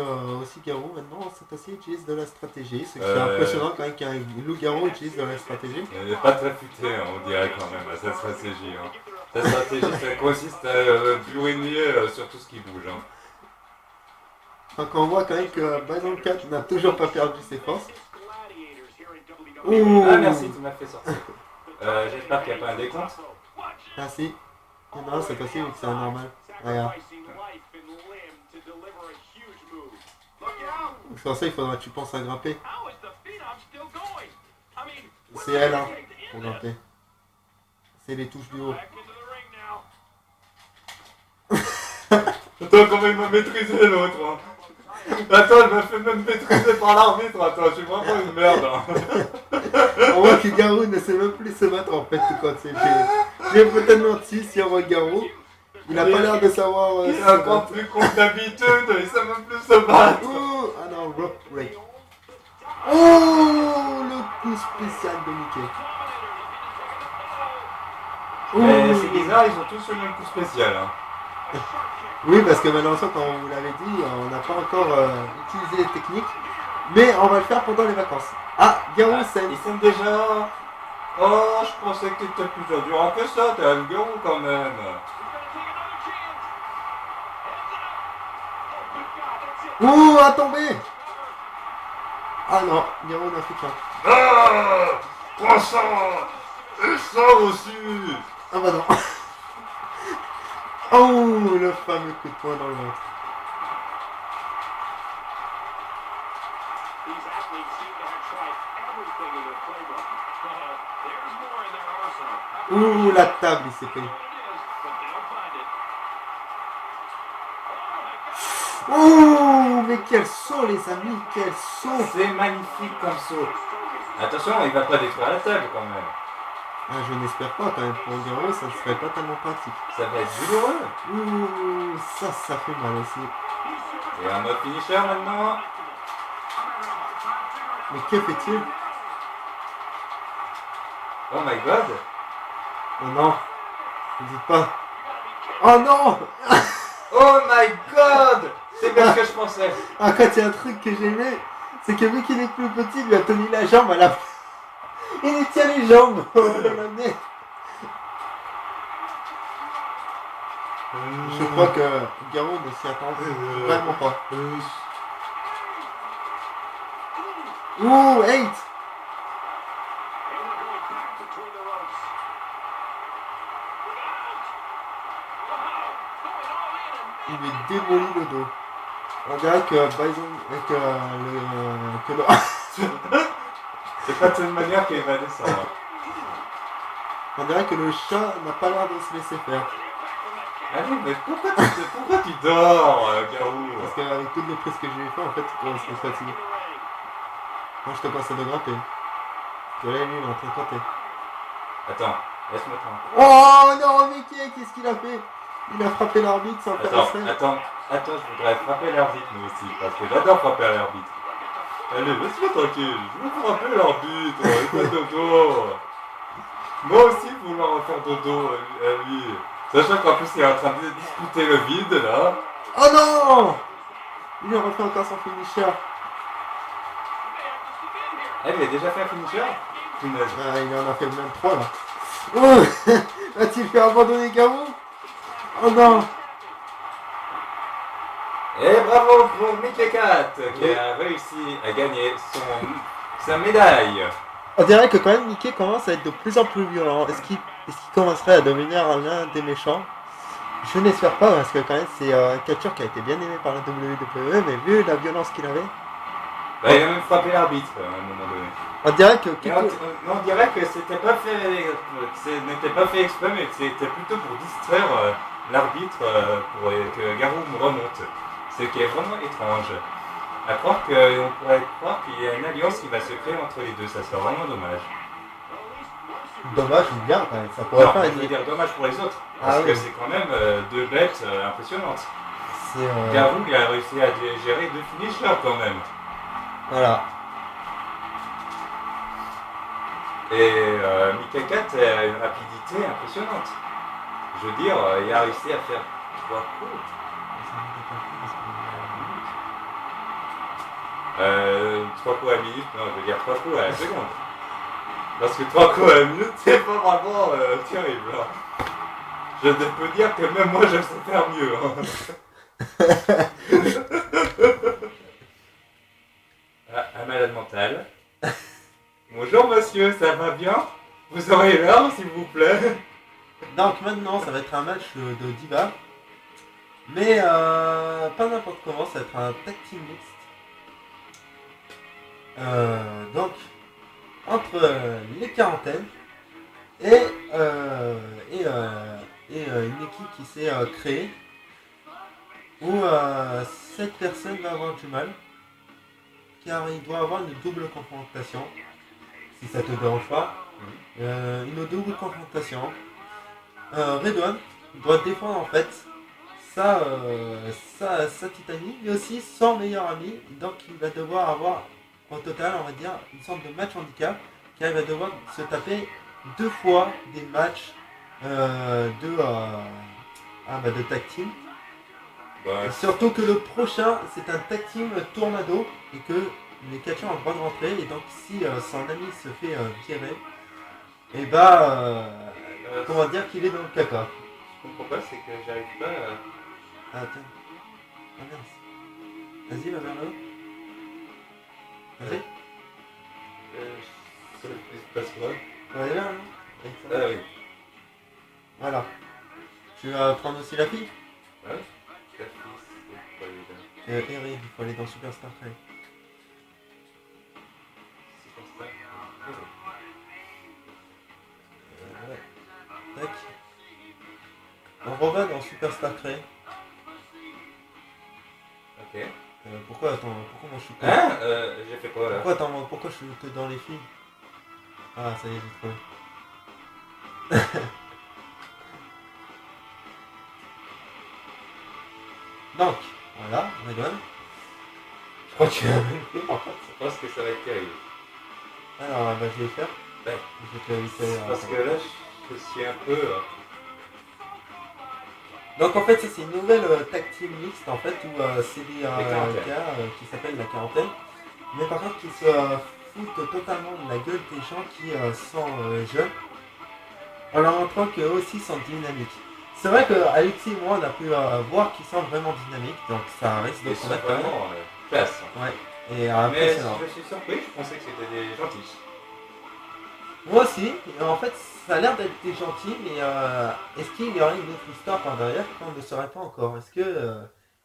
aussi Garou, maintenant, cette fois-ci, utilise de la stratégie. Ce qui est impressionnant quand même qu'un loup-garou utilise de la stratégie. Il n'est pas très futé, hein, on dirait quand même, à cette stratégie. Hein. Cette stratégie, ça consiste à buiner sur tout ce qui bouge. Hein. Donc on voit quand même que Bison 4 n'a toujours pas perdu ses forces. Ouh. Ah merci, tu m'as fait sortir. J'espère qu'il n'y a pas un décompte. Ah si. Non, cette fois-ci, oui, c'est anormal. Regarde. C'est pour ça qu'il faudra que tu penses à grimper. C'est elle, hein, pour grimper. C'est les touches du haut. Attends, comment il m'a maîtrisé l'autre hein. Attends, elle m'a fait même maîtriser par l'arbitre. Attends, je suis vraiment une merde. Hein. On voit que Garou ne sait même plus se battre en fait quand c'est. J'ai peut-être menti si on voit Garou. Il a pas l'air de savoir. Il est encore plus con que d'habitude, il sait même plus se battre. Oh, ah non, rope break. Oh, le coup spécial de Mickey. Mais c'est bizarre, ils ont tous le même coup spécial. Hein. Oui, parce que malheureusement, comme on vous l'avait dit, on n'a pas encore utilisé les techniques. Mais on va le faire pendant les vacances. Ah, Garou scène. Ils sont déjà. Oh, je pensais que t'étais plus endurant que ça, t'es un Garou quand même. Ouh, à tomber. Ah non, Garou n'a fait qu'un. Ah, poisson. Et ça aussi. Ah bah non. Oh, le fameux coup de poing dans le ventre. Ouh, la table, il s'est pris. Ouh, mais quel saut, les amis, quel saut. C'est magnifique comme saut. Attention, il va pas détruire la table quand même. Ah, je n'espère pas quand même. Pour Garou, ça ne serait pas tellement pratique. Ça va être douloureux. Ouh, ça fait mal aussi. Et un mode finisher maintenant. Mais que fait-il? Oh my god. Oh non, ne dites pas. Oh non. Oh my god. C'est bien ce que je pensais. Ah, quand il y a un truc que j'aimais, c'est que vu qu'il est plus petit, il lui a tenu la jambe à la fin. Il lui tient les jambes. Oh la merde. Je crois que Garou ne s'y attend vraiment pas. Ouh, 8. Il lui démolit le dos. On dirait que Bison que le C'est pas de cette manière qu'il va descendre. on dirait que le chat n'a pas l'air de se laisser faire. Allez, mais pourquoi tu dors, Garou? Parce qu'avec toutes les prises que j'ai fait, en fait, il commence à se fatiguer. Moi, je te conseille de grimper. Tu vois, là, lui, il est en train de compter. Attends, laisse-moi tranquille. Oh non, Mickey, qu'est-ce qu'il a fait? Il a frappé l'arbitre sans faire exprès. Attends, je voudrais frapper l'arbitre moi aussi, parce que j'adore frapper l'arbitre. Allez, laisse-moi tranquille, je veux frapper l'arbitre, il fait dodo. Moi aussi, vouloir refaire dodo à lui. Sachant qu'en plus, il est en train de disputer le vide, là. Oh non! Il a refait encore son finisher. Eh, il a déjà fait un finisher? Punaise. Ah, il en a fait même 3 là. Oh! Va-t-il faire abandonner Garou? Oh non! Et bravo pour Mickey Cat, qui a réussi à gagner sa médaille. On dirait que quand même Mickey commence à être de plus en plus violent. Est-ce qu'il commencerait à devenir l'un des méchants? Je n'espère pas parce que quand même c'est un catcheur qui a été bien aimé par la WWE, mais vu la violence qu'il avait... Bah, il a même frappé l'arbitre à un moment donné. On dirait que... On dirait que c'était pas fait, ce n'était pas fait exprès, mais c'était plutôt pour distraire l'arbitre pour que Garou remonte. Ce qui est vraiment étrange. À croire on pourrait croire qu'il y a une alliance qui va se créer entre les deux, ça serait vraiment dommage. Dommage ou bien quand même, ça pourrait Non, faire je une. veux dire dommage pour les autres. Ah Parce que oui. c'est quand même deux bêtes impressionnantes. C'est. Garou, il a réussi à gérer deux finishers quand même. Voilà. Et Mika 4 a une rapidité impressionnante. Je veux dire, il a réussi à faire 3 coups. 3 coups à la minute, non, je veux dire 3 coups à la seconde. Parce que 3 coups à la minute, c'est pas vraiment terrible. Hein. Je peux dire que même moi, je sais faire mieux. Hein. Un malade mental. Bonjour monsieur, ça va bien? Vous aurez l'heure, s'il vous plaît? Donc maintenant, ça va être un match de Diva. Mais pas n'importe comment, ça va être un tag team mixte. Donc, entre les quarantaines et une équipe qui s'est créée où cette personne va avoir du mal car il doit avoir une double confrontation si ça te dérange pas. Une double confrontation. Redouane doit défendre en fait sa Titanie mais aussi son meilleur ami, donc il va devoir avoir au total on va dire une sorte de match handicap car il va devoir se taper 2 fois des matchs de tag team. Ouais. Surtout que le prochain c'est un tag team tornado et que les catcheurs ont le droit de rentrer et donc si son ami se fait virer et comment dire qu'il est dans le caca. Je comprends pas, c'est que j'arrive pas à... Ah tiens. Ah mince. Vas-y, va vers le haut. Vas-y. Ça se passe quoi? On va aller là, non? Ah oui. Voilà. Tu vas prendre aussi la fille? Ouais. La fille, c'est pas évident. Eric, il faut aller dans Superstar Trek. Superstar. Ouais. Tac. On revient dans Superstar Trek. Ok. Pourquoi moi je suis que... Hein j'ai fait quoi là? Pourquoi je suis que dans les filles? Ah, ça y est, j'ai trouvé. Donc, voilà, Redouane. Je crois que tu as même fait en fait. Je pense que ça va être terrible. Alors, je vais le faire. Ouais. Je vais te le faire. Parce que là, je suis un peu... Donc en fait ça c'est une nouvelle tag team mixte en fait où c'est des gars qui s'appellent la quarantaine, mais par contre qui se foutent totalement de la gueule des gens qui sont jeunes, en leur montrant qu'eux aussi sont dynamiques. C'est vrai qu'Alexis et moi on a pu voir qu'ils sont vraiment dynamiques, donc ça risque de Ils sont promettre quand même. vraiment classe. Ouais. Et Mais impressionnant. je suis surpris, je pensais que c'était des gentils. Moi aussi, en fait ça a l'air d'être des gentils, mais est-ce qu'il y aurait une autre histoire par derrière qu'on ne saurait pas encore? Est-ce que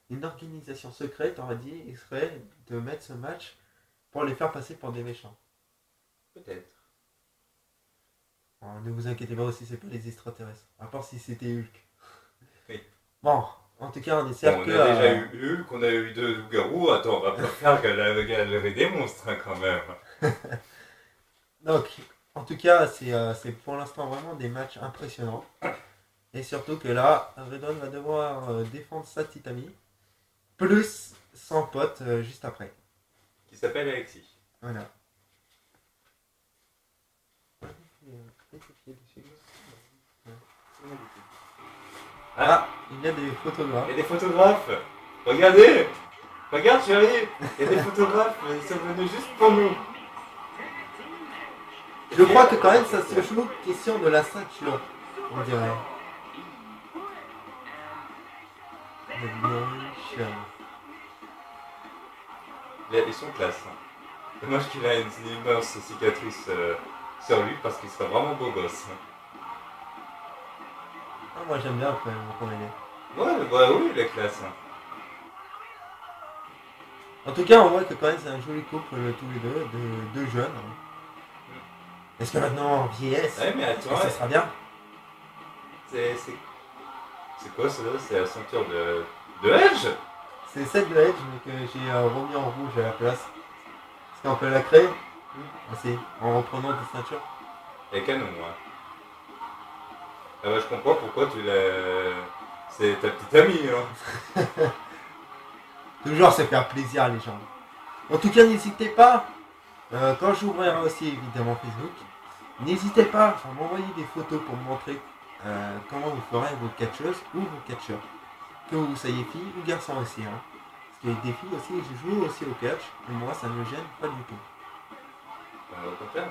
une organisation secrète aurait dit exprès de mettre ce match pour les faire passer pour des méchants? Peut-être. Ne vous inquiétez pas aussi, c'est pas les extraterrestres, à part si c'était Hulk. Oui. Bon, en tout cas on espère Bon, on que... a déjà eu Hulk, on a eu 2 loups-garous, attends, on va pas faire galerie des monstres hein, quand même. Donc, en tout cas, c'est pour l'instant vraiment des matchs impressionnants. Et surtout que là, Redon va devoir défendre sa petite amie, plus son pote juste après. Qui s'appelle Alexis. Voilà. Ah, il y a des photographes. Il y a des photographes. Regardez. Regarde chérie, il y a des photographes, ils sont venus juste pour nous. Je crois que quand même ça se joue question de la ceinture, on dirait. Ils sont classe. Dommage qu'il a une immense cicatrice sur lui parce qu'il serait vraiment beau gosse. Ah, moi j'aime bien quand même comment il est. Ouais, bah oui, il est classe. En tout cas, on voit que quand même c'est un joli couple tous les deux, de jeunes. Est-ce que maintenant en vieillesse, Ouais, mais attends, ça sera bien? C'est quoi ça? C'est la ceinture de Edge? C'est celle de Edge mais que j'ai remis en rouge à la place. Est-ce qu'on peut la créer? Ah, si, en reprenant des ceintures. Elle est canon, moi. Ah bah je comprends pourquoi tu l'as... C'est ta petite amie, hein. Toujours se faire plaisir les gens. En tout cas, n'hésitez pas, quand j'ouvrirai aussi évidemment Facebook, n'hésitez pas à m'envoyer des photos pour me montrer comment vous ferez vos catcheuses ou vos catcheurs. Que vous soyez fille ou garçon aussi. Hein. Parce qu'il y a des filles aussi, je joue aussi au catch, et moi ça ne me gêne pas du tout. Au contraire.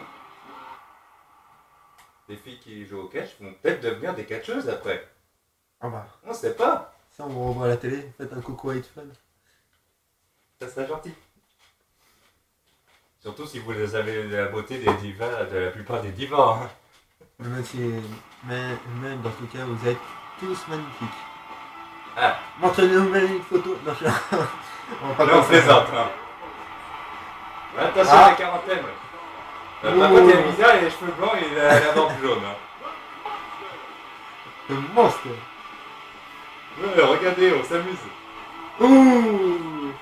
Les filles qui jouent au catch vont peut-être devenir des catcheuses après. Ah bah, On sait pas. ça on vous revoit à la télé, faites un coucou à Hitfun. Ça serait gentil. Surtout si vous avez la beauté des divas, de la plupart des divas. Hein. Même dans tout cas, vous êtes tous magnifiques. Ah. Montrez-nous même une photo. Non, on va pas Là on plaisante. Hein. Attention à la quarantaine. Par contre, il a le visage, il a les cheveux blancs et il a la barbe jaune. Hein. Le monstre. Ouais, regardez, on s'amuse. Ouh.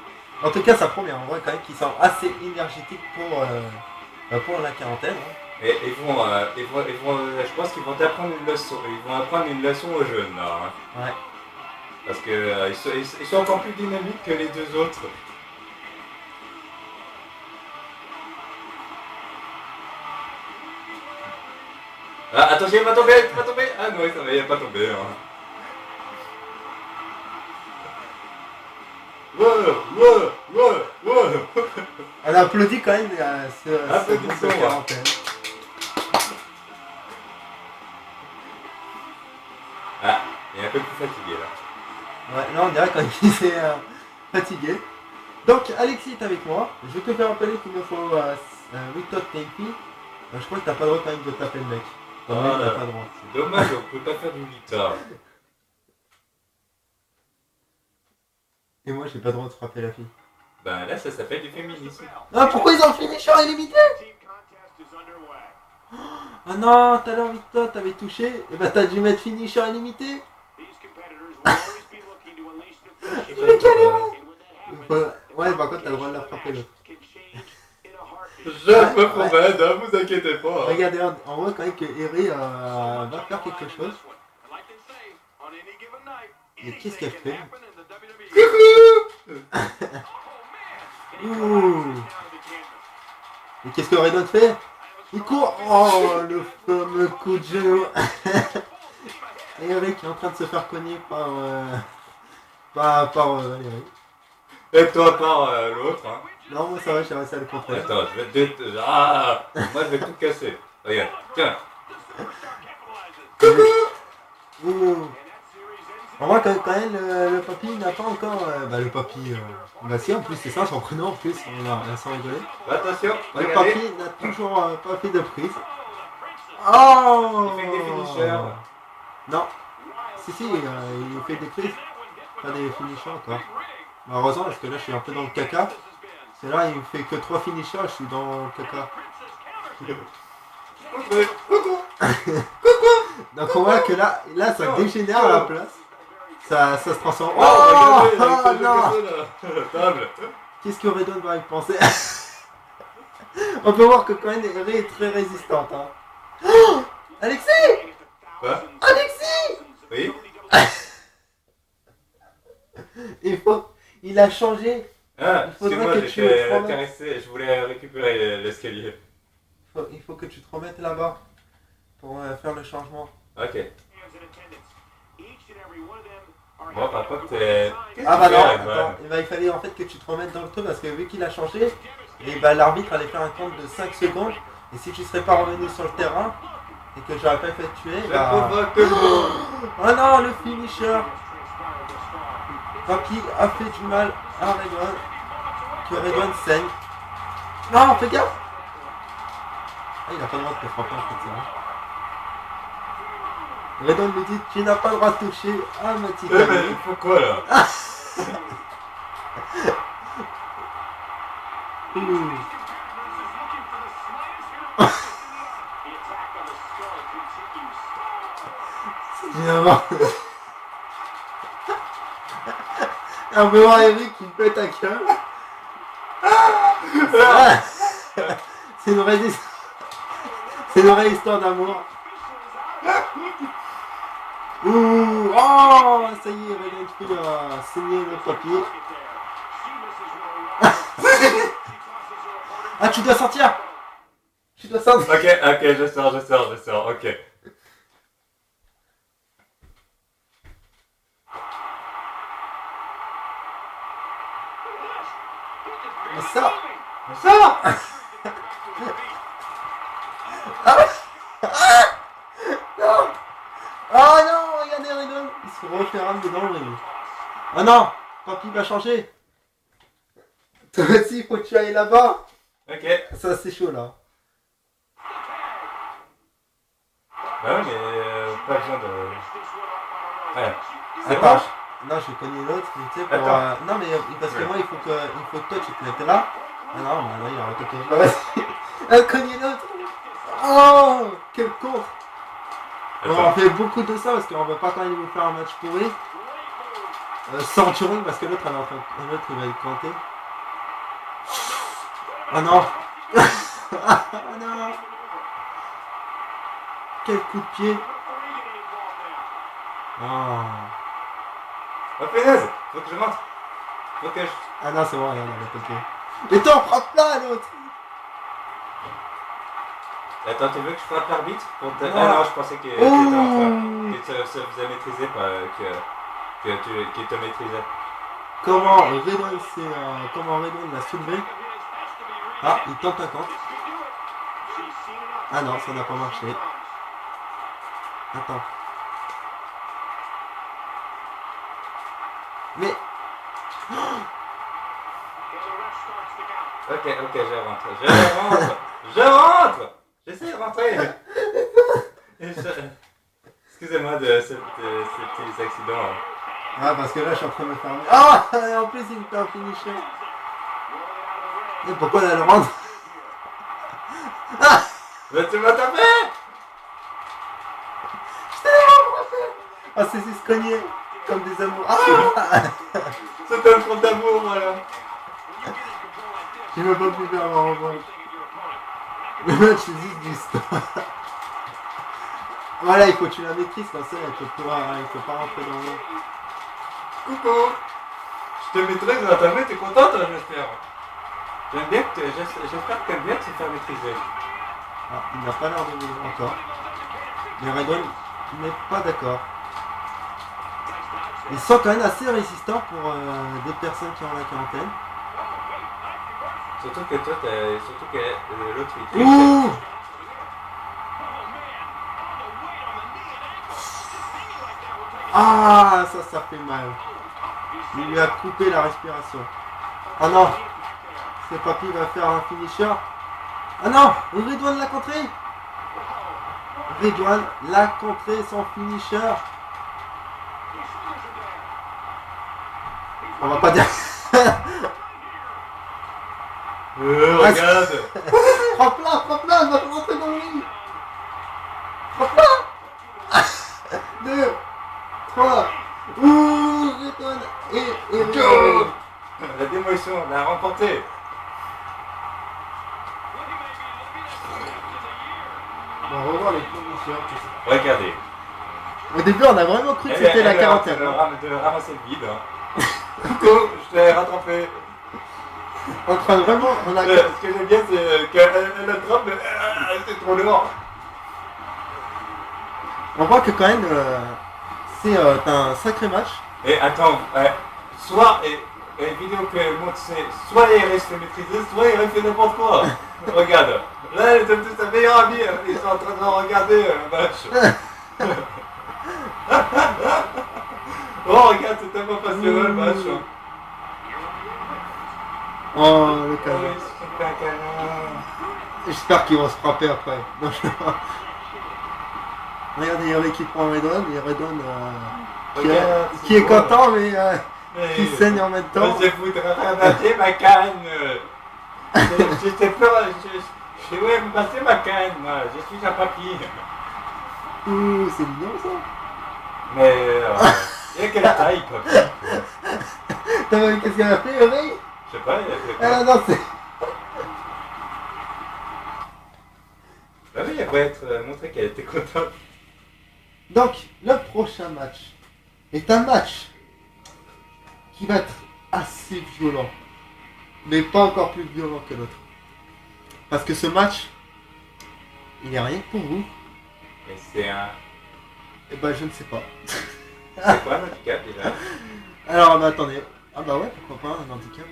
En tout cas, ça promet. On voit quand même qu'ils sont assez énergétiques pour la quarantaine. Hein. Et ils vont, je pense qu'ils vont apprendre une leçon. Ils vont apprendre une leçon aux jeunes là. Hein. Ouais. Parce que ils sont encore plus dynamiques que les deux autres. Ah, attention, il va tomber, il va tomber. Ah non, ça va, il va pas tomber. Hein. Wow. On applaudit quand même ce groupe de quarantaine. Ah, il est un peu plus fatigué là. Ouais, là on dirait quand il s'est fatigué. Donc Alexis est avec moi. Je te fais rappeler qu'il me faut Victor Tempi. Je crois que t'as pas le droit quand même de taper le mec. T'as pas le droit. C'est dommage, on peut pas faire du guitare. Et moi j'ai pas le droit de frapper la fille. Ben là ça s'appelle du féminisme. Ah pourquoi ils ont fini sur illimité? Ah non, tout à l'heure Victor t'avais touché, et bah t'as dû mettre finisher illimité. Mais quelle erreur. Ouais, par contre t'as le droit de la frapper l'autre. Je me promène, ne vous inquiétez pas. Regardez, on voit quand même que Eri va faire quelque chose. Mais qu'est-ce qu'elle fait? Ouh. Et qu'est-ce que Redon fait? Il court. Oh, le fameux coup de genou. Et Eric est en train de se faire cogner par Valérie. Et toi par l'autre, hein. Non, moi ça va, j'ai réussi à le contrôler. Attends, je vais te... Ah, moi je vais tout casser. Regarde, tiens. Ouh. On voit quand même le papy n'a pas encore... le papy... Bah si, en plus c'est ça, son prénom en plus, on a sans rigoler. Attention, Le regardez. papy n'a toujours pas fait de prise. Oh. Il fait des finishers. Non. Si, il fait des prises. Pas des finishers encore. Heureusement parce que là je suis un peu dans le caca. C'est là il fait que 3 finishers, je suis dans le caca. Donc on voit que là ça dégénère à la place. Ça se transforme. Oh, regardez, non. Table. Qu'est-ce que Redon va y penser? On peut voir que quand même Eri est très résistante. Hein. Oh, Alexis! Quoi? Alexis! Oui? Il a changé. Ah, Il faudrait excuse-moi, que tu j'étais te remettes. intéressé, je voulais récupérer l'escalier. Il faut que tu te remettes là-bas pour faire le changement. Ok. Bon, par contre, qu'est-ce Ah bah que non, tu fais, Redman? attends, il fallait en fait que tu te remettes dans le truc parce que vu qu'il a changé, et bah l'arbitre allait faire un compte de 5 secondes et si tu serais pas revenu sur le terrain et que j'aurais pas fait tuer, Je bah... provoque le mot. Oh non, le finisher. Papy a fait du mal à Redon, que Redon saigne. Non, fais gaffe. Ah, il a pas le droit de te frapper en fait, c'est vrai. Redon lui dit tu n'as pas le droit de toucher à ma petite Eh ben, amie. il faut quoi là? Ouh. Évidemment. On peut voir Eric qui pète un câble. C'est une vraie histoire d'amour. Ouh, oh, ça y est, Redon fait saigner le papier. Ah, tu dois sortir. Tu dois sortir. Ok, je sors, ok. Mais ça. Sors. Non. Oh non, regardez Redon. Il se refait ramener dans le ring. Oh non, Papy va changer. Toi aussi, il faut que tu ailles là-bas. Ok. Ça, c'est chaud là. Bah ouais, mais pas besoin de... Ouais. C'est Attends, bon. non, je connais l'autre, mais tu sais, pour. Attends. Non, mais parce que moi, il faut que toi, tu te mettes là. Ah non, bah non, il a retoqué. Bah vas-y. Cogner l'autre. Oh, quel con. Bon, on fait beaucoup de ça parce qu'on va pas quand même vous faire un match pourri. Sans turing parce que l'autre, l'autre, il va être planté. Oh non. Oh non. Quel coup de pied. Oh. Oh punaise, faut que je rentre. Faut que je... Ah non, c'est bon, regarde, on a toqué. Mais t'en frappe là, l'autre. Attends, tu veux que je frappe l'arbitre pour te... Non. Ah non, je pensais que Oh. tu se faisait maîtriser, pas qu'il te maîtrisait. Comment Redon l'a soulevé. Ah, il tente un contre. Ah non, ça n'a pas marché. Attends. Mais... Ok, je rentre. J'essaie de rentrer. Excusez-moi de ces petits accidents. Ah, parce que là, je suis en train de me faire... Ah, et en plus, il me fait un finisher. Et pourquoi elle le rentre? Ah, Mais tu m'as tapé. ah c'est se cogner comme des amours. Ah, C'était un front d'amour, voilà. j'ai même pas pu faire ma revanche. Le match, c'est juste du stop. Voilà, il faut que tu la maîtrises comme ça, il peut pas rentrer dans l'eau. Coucou. Je te maîtrise dans ta main, t'es contente, j'espère. J'espère que t'aimes bien de se faire maîtriser. Ah, il n'a pas l'air de vouloir encore. Mais Redon n'est pas d'accord. Ils sont quand même assez résistants pour des personnes qui ont la quarantaine. Surtout que l'autre il triche. Ouh! Ah, ça fait mal. Il lui a coupé la respiration. Ah non! C'est Papy va faire un finisher. Ah non! Redouane l'a contré! Redouane l'a contré son finisher. On va pas dire. Regarde. Frappe-la, elle va rentrer dans le ring. Frappe-la. 2, 3. Ouh, Redouane et Go. La démolition, on l'a remporté. On va revoir les conditions. Regardez. Au début, on a vraiment cru que c'était la quarantaine. De ramasser le vide. Coucou, je t'ai rattrapé. En train de vraiment. On a... Ce que j'aime bien, c'est qu'elle attrape, mais c'est trop lourd. On voit que quand même, c'est un sacré match. Et attends, soit, et vidéo que montre, c'est soit il reste maîtrisé, soit il fait n'importe quoi. Regarde, là, ils sont tous sa meilleure amie, ils sont en train de regarder le match. Oh, regarde, c'est tellement passionnant le match. Oh, le Oui, câlin. c'est un câlin. J'espère qu'ils vont se frapper après. Non, je sais pas. Regardez, Yuri qui prend Redon et Redon Regarde, qui est beau. content mais qui saigne en même temps. Je voudrais ramasser ma canne. J'étais peur, je voulais me passer ma canne, moi. Je suis un papy. Ouh, c'est mignon ça. Mais il y a quelle taille, papy? T'as vu qu'est-ce qu'elle a fait, Yuri? Je sais pas, il a fait quoi? Ah non, c'est... Bah oui, elle pourrait être montrer qu'elle était contente. Donc, le prochain match est un match qui va être assez violent, mais pas encore plus violent que l'autre. Parce que ce match, il est rien que pour vous. Et c'est un. Et ben, je ne sais pas. C'est quoi un handicap déjà? Alors, bah, attendez. Ah bah ouais, pourquoi pas, un handicap.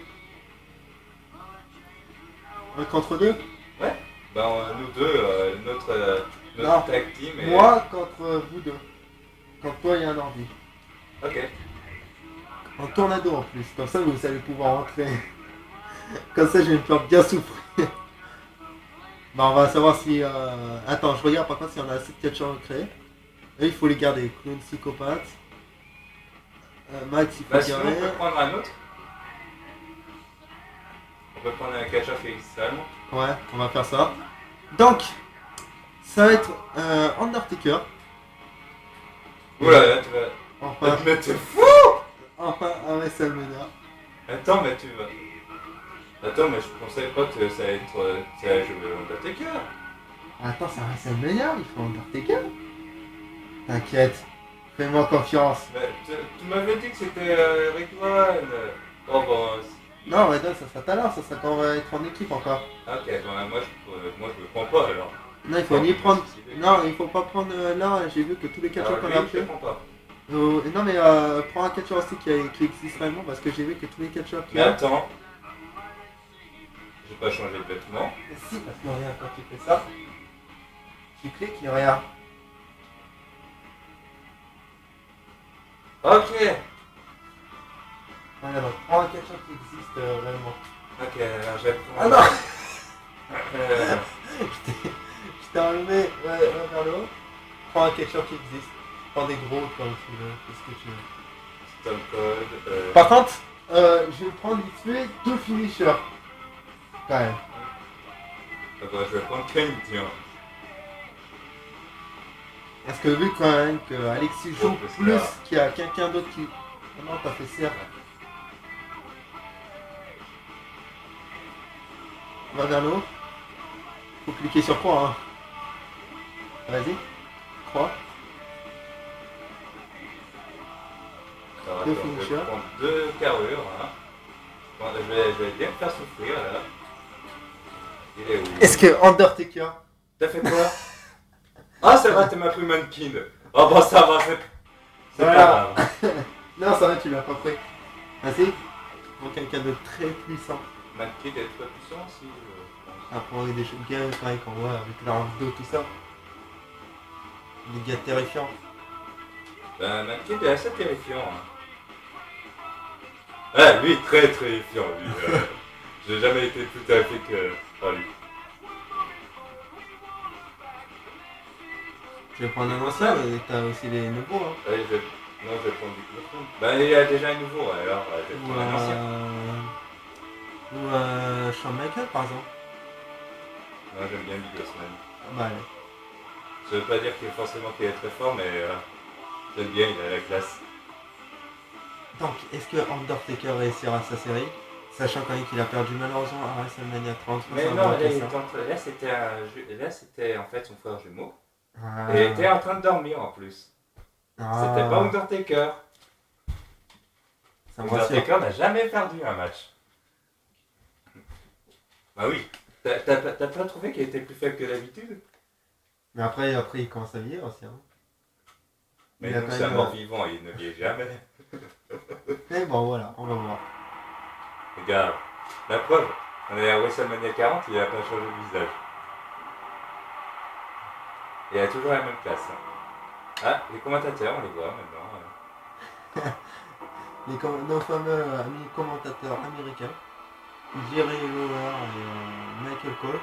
Un contre deux. Ouais. Ben, nous deux, notre Non. tag team est. Moi contre vous deux. Quand toi, il y a un ordi. Ok. En tornado en plus. Comme ça, vous allez pouvoir rentrer. Comme ça, je vais me faire bien souffrir. Bah, on va savoir si... Attends, je regarde par contre si on a assez de catcheurs créés. Et il faut les garder. Clown, psychopathe. Max, il faut Bah, le sinon, on garder. peut prendre un autre. On peut prendre un catcher qui existe réellement. Ouais, on va faire ça. Donc, ça va être Undertaker. Oula, là, tu vas. Enfin, Mais t'es fou! enfin un WrestleMania. Attends, mais tu vas. Attends, mais je pensais pas que ça allait être. Ça allait jouer Undertaker. Attends, c'est un WrestleMania, il faut Undertaker. T'inquiète, fais-moi confiance. Mais tu m'avais dit que c'était Rick Warren. Oh bon. Non, mais non, ça sera tout à l'heure, ça sera quand on va être en équipe encore. Ok, bon, moi je le prends pas alors. Non, il faut ni prendre. Non, il faut pas prendre là, j'ai vu que tous les catcheurs Alors qu'on a lui, je le pris. prends pas. Non, mais prends un catcheur aussi qui existe réellement parce que j'ai vu que tous les catcheurs qui Mais attends. J'ai pas changé de vêtements. Si, parce que regarde, quand tu fais ça, tu cliques et regarde. Ok. Regarde, prends un catcheur qui existe réellement. Ok, alors je vais prendre. Ah non Je t'ai enlevé vers le haut. Prends un catcheur qui existe. Prends des gros comme tu veux, qu'est-ce que tu veux. Stone Cold. Par contre, je vais prendre vite fait deux finishers. Quand même. Attends, je vais prendre Kane, tiens. Parce que vu quand même que Alexis joue parce plus que là- qu'il y a quelqu'un d'autre qui... Ah non, t'as fait cercle. On va vers le haut. Faut cliquer sur croix, hein. Vas-y. Croix. Alors, Deux attends, je vais finishers. prendre deux carrures. Hein. Bon, je vais bien me faire souffrir là. Il est où? Est-ce que Undertaker... T'as fait quoi? Ah, ça va, t'es ma pris mannequin. Oh, bon, ça va, c'est Voilà. pas grave. Non, ça va, tu l'as pas pris. Vas-y. Pour quelqu'un de très puissant. Mannequin est très puissant aussi, je pense. Ah, pour des shotguns, pareil qu'on voit avec l'arme d'eau, tout ça. Des gars terrifiants. Ben, Mannequin est assez terrifiant. Hein. Ah, lui, très terrifiant, lui. J'ai jamais été plus terrifié que lui. Je vais prendre un ancien, mais t'as aussi les nouveaux. Hein. Allez, non, je vais prendre du clown. Ben, il y a déjà un nouveau, alors je vais Ou prendre un ancien. Shawn Michaels, par exemple. Non, j'aime bien Big Bossman. Bah, allez. Ça veut pas dire qu'il forcément qu'il est très fort, mais j'aime bien, il a la classe. Donc, est-ce que Undertaker réussira sa série? Sachant quand même qu'il a perdu malheureusement à WrestleMania 30. Mais non, là c'était en fait son frère jumeau. Ah. Et il était en train de dormir en plus. C'était pas Undertaker. Ça me rassure. Undertaker n'a jamais perdu un match. Bah oui. T'as pas trouvé qu'il était plus faible que d'habitude? Mais après, il commence à vieillir aussi. Hein. Mais Il a nous, quand c'est un même, mort vivant, il ne vieillit jamais. Mais bon, voilà, on va voir. Regarde, la preuve, on est à WrestleMania 40, il a pas changé de visage. Il a toujours la même classe. Hein. Ah, les commentateurs, on les voit maintenant. Nos fameux amis commentateurs américains, Jerry Lawler et Michael Cole.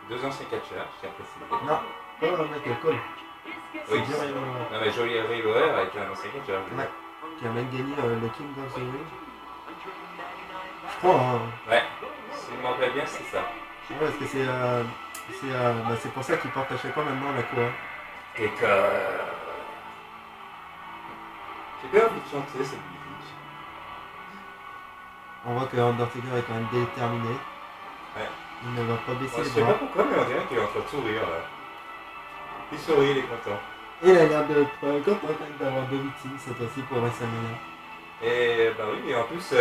Deux anciens catcheurs, je tiens à préciser. Non, pas Michael Cole. C'est Oui, Jerry Lawler. non mais Jolie Ray Lower avec un ancien catcheur. Ouais. Qui a même gagné le King of the Ring. Je crois, hein. Ouais, si je m'en rappelle bien, c'est ça. Ouais, parce que c'est pour ça qu'il porte à chaque fois maintenant la couronne. Et que. J'ai bien envie de chanter cette musique. On voit que Undertaker est quand même déterminé. Ouais. Il ne va pas baisser Je les sais pas bras. pourquoi, mais on dirait qu'il est en train de sourire là. Il sourit, il est content. Et il a l'air d'être content d'avoir Dominic cette fois-ci pour WrestleMania. Et bah oui, et en plus,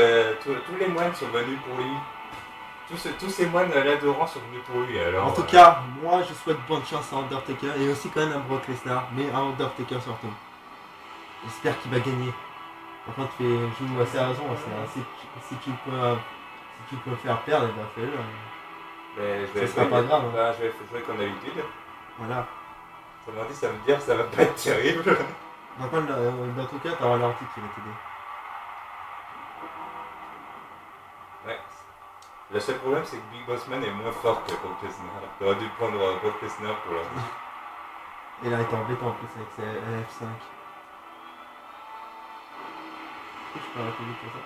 tous les moines sont venus pour lui. Tous ces moines l'adorant sont venus pour lui. Alors, En tout cas, moi je souhaite bonne chance à Undertaker et aussi quand même à Brock Lesnar, mais à Undertaker surtout. J'espère qu'il va gagner. Par contre, joue sérieusement, si tu peux faire perdre, eh ben fais-le. je Ça sera pas grave. Hein. Bah, je vais jouer comme d'habitude. Voilà. Ça m'a dit, ça veut dire que ça va pas être terrible. Par contre, dans tout cas, t'auras l'article qui va t'aider. Ouais. Le seul problème, c'est que Big Boss Man est moins fort que Brock Lesnar. T'aurais dû prendre Brock Lesnar pour l'article. Il a été embêtant en plus avec ses F5. Je peux arrêter vite pour ça.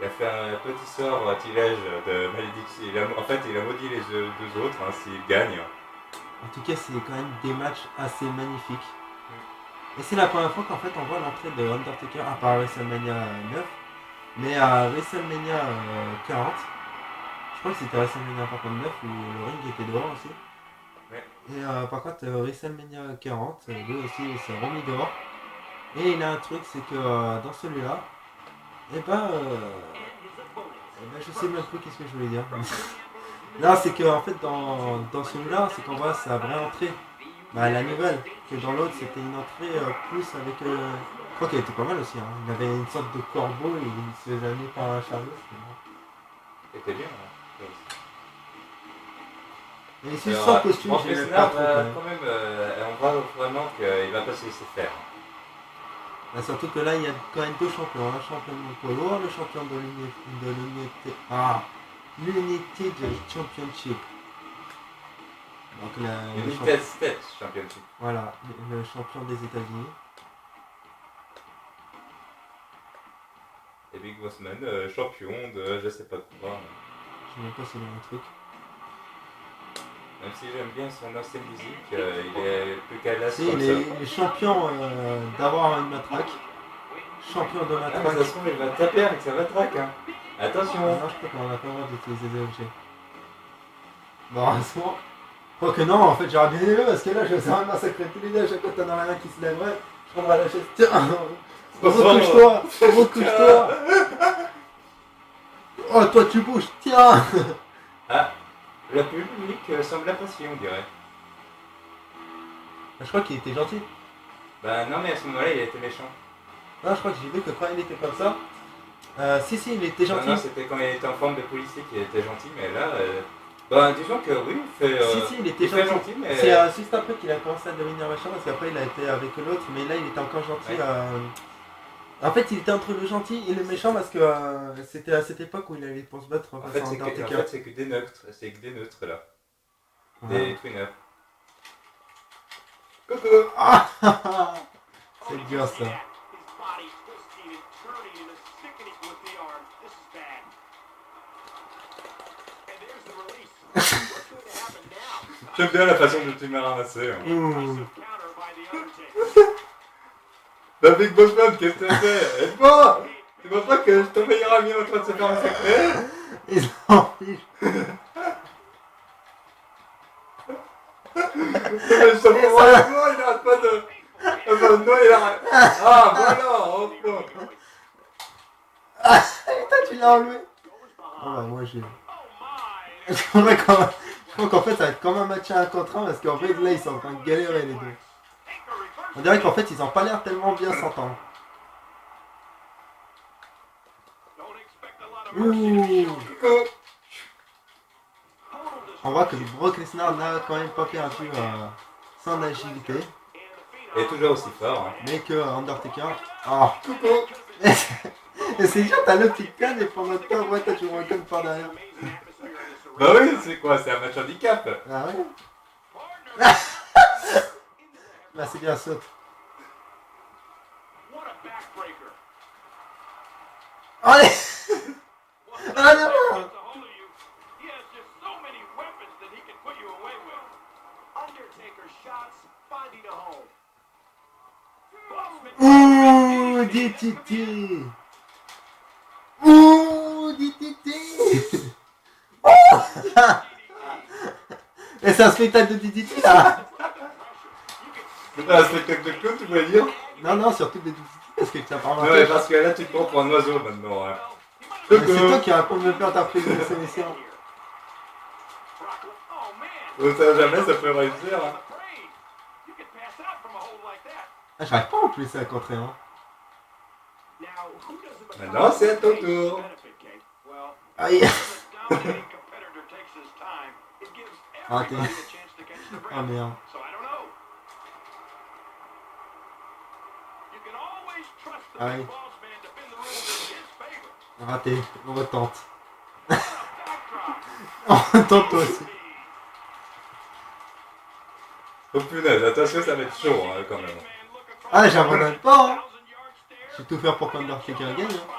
Il a fait un petit sort tirage de malédiction. En fait, il a maudit les deux autres s'il gagne. En tout cas, c'est quand même des matchs assez magnifiques. Et c'est la première fois qu'en fait on voit l'entrée de Undertaker, à part WrestleMania 9, mais à WrestleMania 40, je crois que c'était WrestleMania 49 où le ring était dehors aussi. Ouais. Et par contre, WrestleMania 40, lui aussi il s'est remis dehors. Et il a un truc, c'est que dans celui-là, je sais même plus qu'est-ce que je voulais dire. Non, c'est que en fait dans celui-là, c'est qu'on voit sa vraie entrée. La nouvelle, que dans l'autre c'était une entrée plus avec... je crois qu'elle était pas mal aussi, hein. Il avait une sorte de corbeau et il se faisait amener par un chariot. C'était bien. Hein. Et si sans costume, Brock j'aimais Lesnar, pas trop. quand même, on voit vraiment qu'il va pas se laisser faire. Surtout que là, il y a quand même deux champions. Un champion de poids lourd, le champion de l'United Championship. Donc United States Championship. Voilà, le champion des États-Unis. Et Big Boss Man, champion de je sais pas quoi. Je sais même pas si c'est un truc. Même si j'aime bien son ancienne musique, il est plus calasse comme Il est champion d'avoir une matraque. Champion de ça. matraque. De toute façon, il va taper avec sa matraque. Hein. Attention. Non, je crois qu'on n'a pas le droit d'utiliser des objets. Bon, heureusement. Je crois que non, en fait, j'aurais bien aimé parce que là, je vais vraiment massacrer tous les deux à chaque fois que t'en as un qui se lèverait. Je prendrai la chaise. Tiens, recouche-toi, recouche-toi. Oh, toi, tu bouges, tiens. Ah, le public semble apprécier, on dirait. Je crois qu'il était gentil. Bah non, mais à ce moment-là, il était méchant. Non, je crois que j'ai vu que quand il était comme ça. Si, il était gentil. Non, c'était quand il était en forme de policier qu'il était gentil, mais là. Bah, disons que oui, il fait. Il était gentil. Mais... C'est juste après qu'il a commencé à devenir méchant parce qu'après il a été avec l'autre, mais là il était encore gentil. Ouais. En fait, il était entre le gentil et le méchant parce que c'était à cette époque où il allait pour se battre en fait, c'est que des neutres. C'est que des neutres là. Des twinners. Coucou. C'est dur ça. J'aime bien la façon dont tu m'as ramassé. Hein. La Big Boss Man, qu'est-ce que t'as fait? Aide-moi! Tu vois pas que ton meilleur ami est en train de se faire massacrer? Il s'en fiche. Il arrête pas de... il arrête... Ah, voilà, enfin. Putain, tu l'as enlevé. Oh bah moi j'ai... Je crois qu'en fait ça va être comme un match à 1 contre 1 parce qu'en fait là ils sont en train de galérer les deux. On dirait qu'en fait ils ont pas l'air tellement bien s'entendre. On voit que Brock Lesnar n'a quand même pas perdu son agilité. Il est toujours aussi fort. Hein. Mais que Undertaker... Oh. Et c'est sûr, t'as le petit canne et pendant que toi, toi tu me reconnes par derrière. Bah oui, c'est quoi? C'est un match handicap. Ah ouais. Bah c'est bien, saute. Allez. Allez, non. Ouh, DTT. Ouh, DTT. Et c'est un spectacle de DDT là. Un spectacle de clown, tu voulais dire? Non, surtout des parce que ça parle Ouais, parce que là, tu te prends pour un oiseau maintenant. Hein. Mais c'est toi qui raconte me faire ta prise de sélection. On sait jamais, ça peut réussir. Hein. Ah, j'arrive pas en plus à contrer, hein. Maintenant, c'est à ton tour. Aïe. Raté. Ah merde. Aïe. Raté. On retente. On retente toi aussi. Oh punaise, attention, ça va être chaud hein, quand même. Ah, j'abandonne pas, hein. Je vais tout faire pour qu'Undertaker gagne, hein.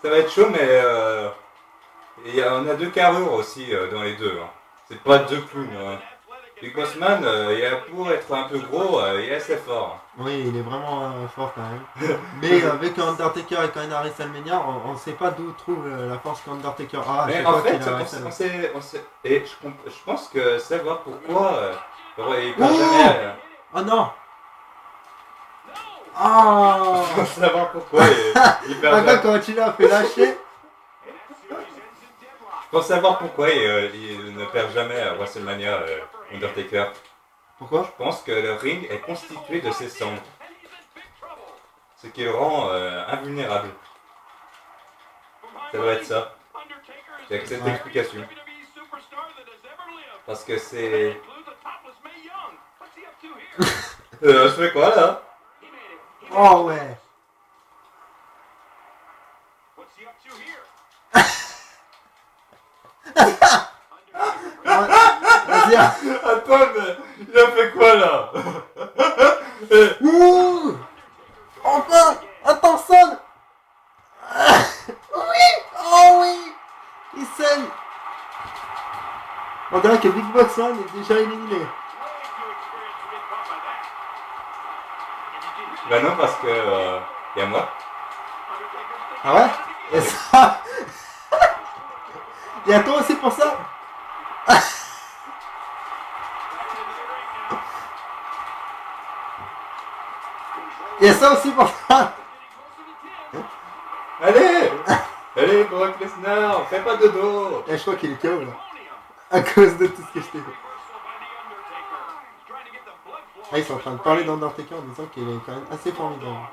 Ça va être chaud, mais on a deux carrures aussi dans les deux. Hein. C'est pas deux clowns. Hein. Big Boss Man, pour être un peu gros, il est assez fort. Oui, il est vraiment fort quand même. Mais avec Undertaker et Kane à WrestleMania, on ne sait pas d'où trouve la force qu'Undertaker a. Mais en fait, je pense que savoir pourquoi il perd jamais. Oh non. Ah. Faut savoir pourquoi il perd Regarde jamais. comment tu l'as fait lâcher. Faut savoir pourquoi il ne perd jamais à WrestleMania Undertaker. Pourquoi? Je pense que le ring est constitué de ses cendres. Ce qui le rend invulnérable. Ça doit être ça. Avec cette explication. Parce que c'est... je fais quoi là? Oh ouais. Vas-y. Attends, mais il a fait quoi là? Ouh. Enfin. Attends, sonne. Oui. Oh oui. Il saigne. On dirait que Big Boss Man est déjà éliminé. Bah non, parce que y a moi. Ah ouais? Et ça. Et à toi aussi pour ça? Et ça aussi pour ça? Allez! Allez, Brock Lesnar, fais pas dodo! Et je crois qu'il est KO là. À cause de tout ce que je t'ai fait. Ah, ils sont en train de parler d'Undertaker en disant qu'il est quand même assez formidable.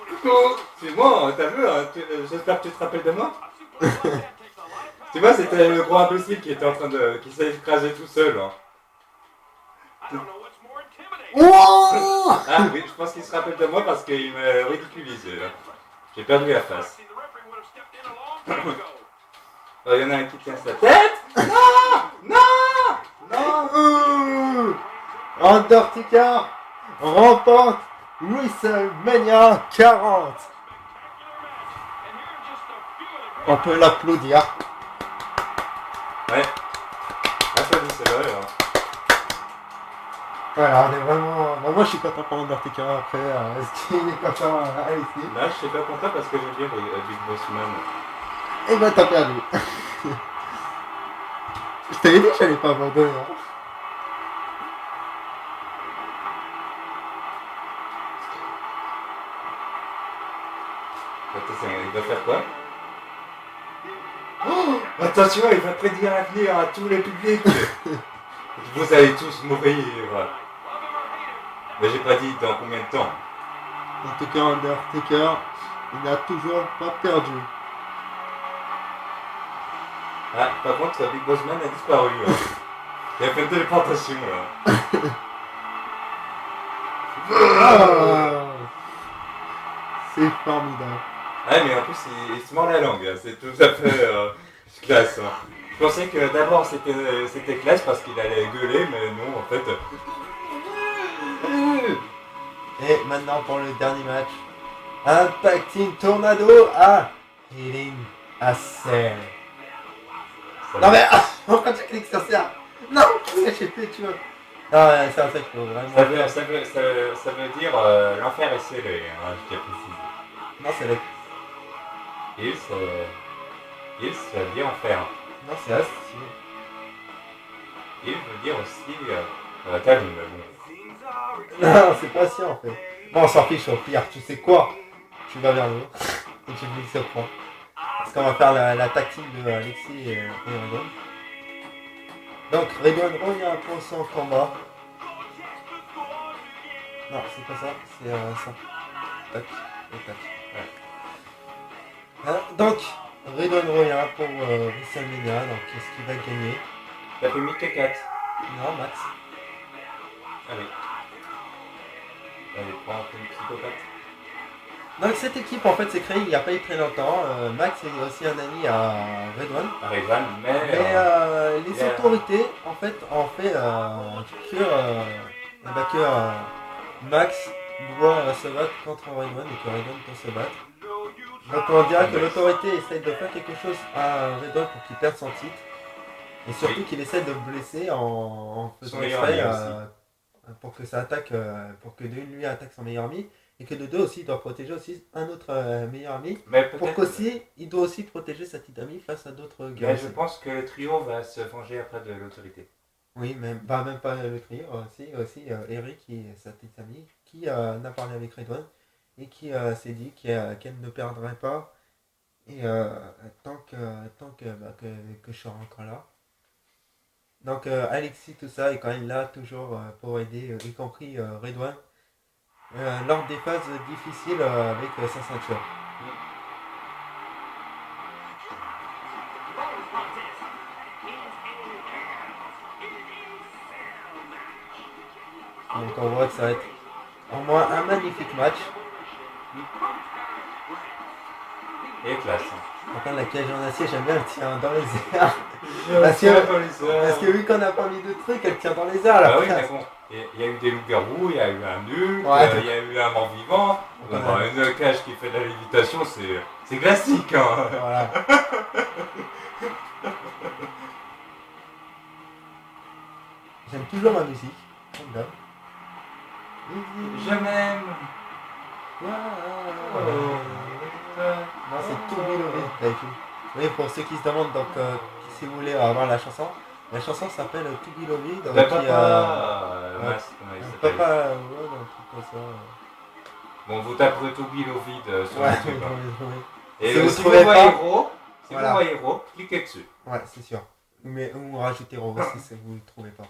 Coucou! C'est moi, t'as vu? Hein, j'espère que tu te rappelles de moi? Tu vois, c'était le gros imbécile qui était en train de... qui s'est écrasé tout seul. Hein. Wow. Ah oui, je pense qu'il se rappelle de moi parce qu'il m'a ridiculisé. Là. J'ai perdu la face. Il y en a un qui tient sa tête. Non! Non! Non! Undertaker remporte WrestleMania 40. On peut l'applaudir. Ouais. Applaudissez-le alors. Voilà, on est vraiment... Bon, moi je suis content pour Undertaker après. Est-ce qu'il est content ici? Là, je suis pas content parce que j'aime bien Big Boss Man. Et ben t'as perdu. Je t'avais dit que j'allais pas abandonner. Hein. Attention, il va faire quoi? Oh, attention, il va prédire l'avenir à tous les publics. Vous allez tous mourir. Mais j'ai pas dit dans combien de temps. En tout cas, Undertaker, il n'a toujours pas perdu. Ah, par contre, Big Boss Man a disparu. Hein. Il a fait une téléportation là. Ah, c'est formidable. Ah, mais en plus, il se mord la langue. Hein. C'est tout à fait classe. Hein. Je pensais que d'abord c'était classe parce qu'il allait gueuler, mais non, en fait. Et maintenant pour le dernier match. Impacting Tornado à Healing Ascent. Non mais pourquoi tu cliques sur ça? Non, qu'est-ce que j'ai fait, tu vois? Non, c'est un truc qu'il faut vraiment faire. Ça veut dire l'enfer est scellé, hein, je tiens à préciser. Non, c'est le... Il, ça veut dire enfer. Non, c'est Asti. Il veut dire aussi calme, mais bon. Non, c'est pas si en fait. Bon, on s'en fiche au pire. Tu sais quoi? Tu vas vers le haut et tu me dis au point. Parce qu'on va faire la tactique de Alexis et Redouane. Donc Redouane revient pour son combat. Non, c'est pas ça, c'est ça. Tac, et tac. Ouais. Donc, Redouane revient pour WrestleMania. Donc, est-ce qu'il va gagner? T'as fait Mickey 4. Non, Max. Allez. Allez, prends un peu le psychopathe. Donc, cette équipe en fait s'est créée il n'y a pas eu très longtemps. Max est aussi un ami à Redouane. Revan, mais. Les autorités en fait ont fait que Max doit se battre contre Redouane et que Redouane doit se battre. Donc on dirait que l'autorité essaie de faire quelque chose à Redouane pour qu'il perde son titre. Et surtout qu'il essaie de le blesser en faisant exprès pour que ça attaque, pour que de une lui attaque son meilleur ami. Et que de deux aussi, il doit protéger aussi un autre meilleur ami. Mais pour qu'aussi, il doit aussi protéger sa petite amie face à d'autres gars. Mais je pense que le trio va se venger après de l'autorité. Oui, même pas le trio, aussi Eric et sa petite amie qui n'a parlé avec Redouane et qui s'est dit qu'elle ne perdrait pas et tant que je serai encore là. Donc Alexis, tout ça, est quand même là toujours pour aider, y compris Redouane. Lors des phases difficiles avec sa ceinture. Donc on voit que ça va être au moins un magnifique match. Et classe. Par contre la cage en acier, j'aime bien, elle tient dans les airs. Parce que vu qu'on n'a pas mis de trucs, elle tient dans les airs là. Bah oui, mais bon, il y a eu des loups-garous, il y a eu un nuque, il y a eu un mort-vivant. Une cage qui fait de la lévitation, c'est classique. Hein. Voilà. J'aime toujours ma musique, comme d'hab. Je m'aime. Non, c'est tout Beloved. Oui, pour ceux qui se demandent, donc, si vous voulez avoir la chanson s'appelle To Be Loved. Papa, ouais, un truc comme ça. Bon, vous taperez To Be Loved sur YouTube. Et si vous si vous voyez héros, cliquez dessus. Ouais, c'est sûr. Mais ou rajoutez héros aussi si vous ne le trouvez pas.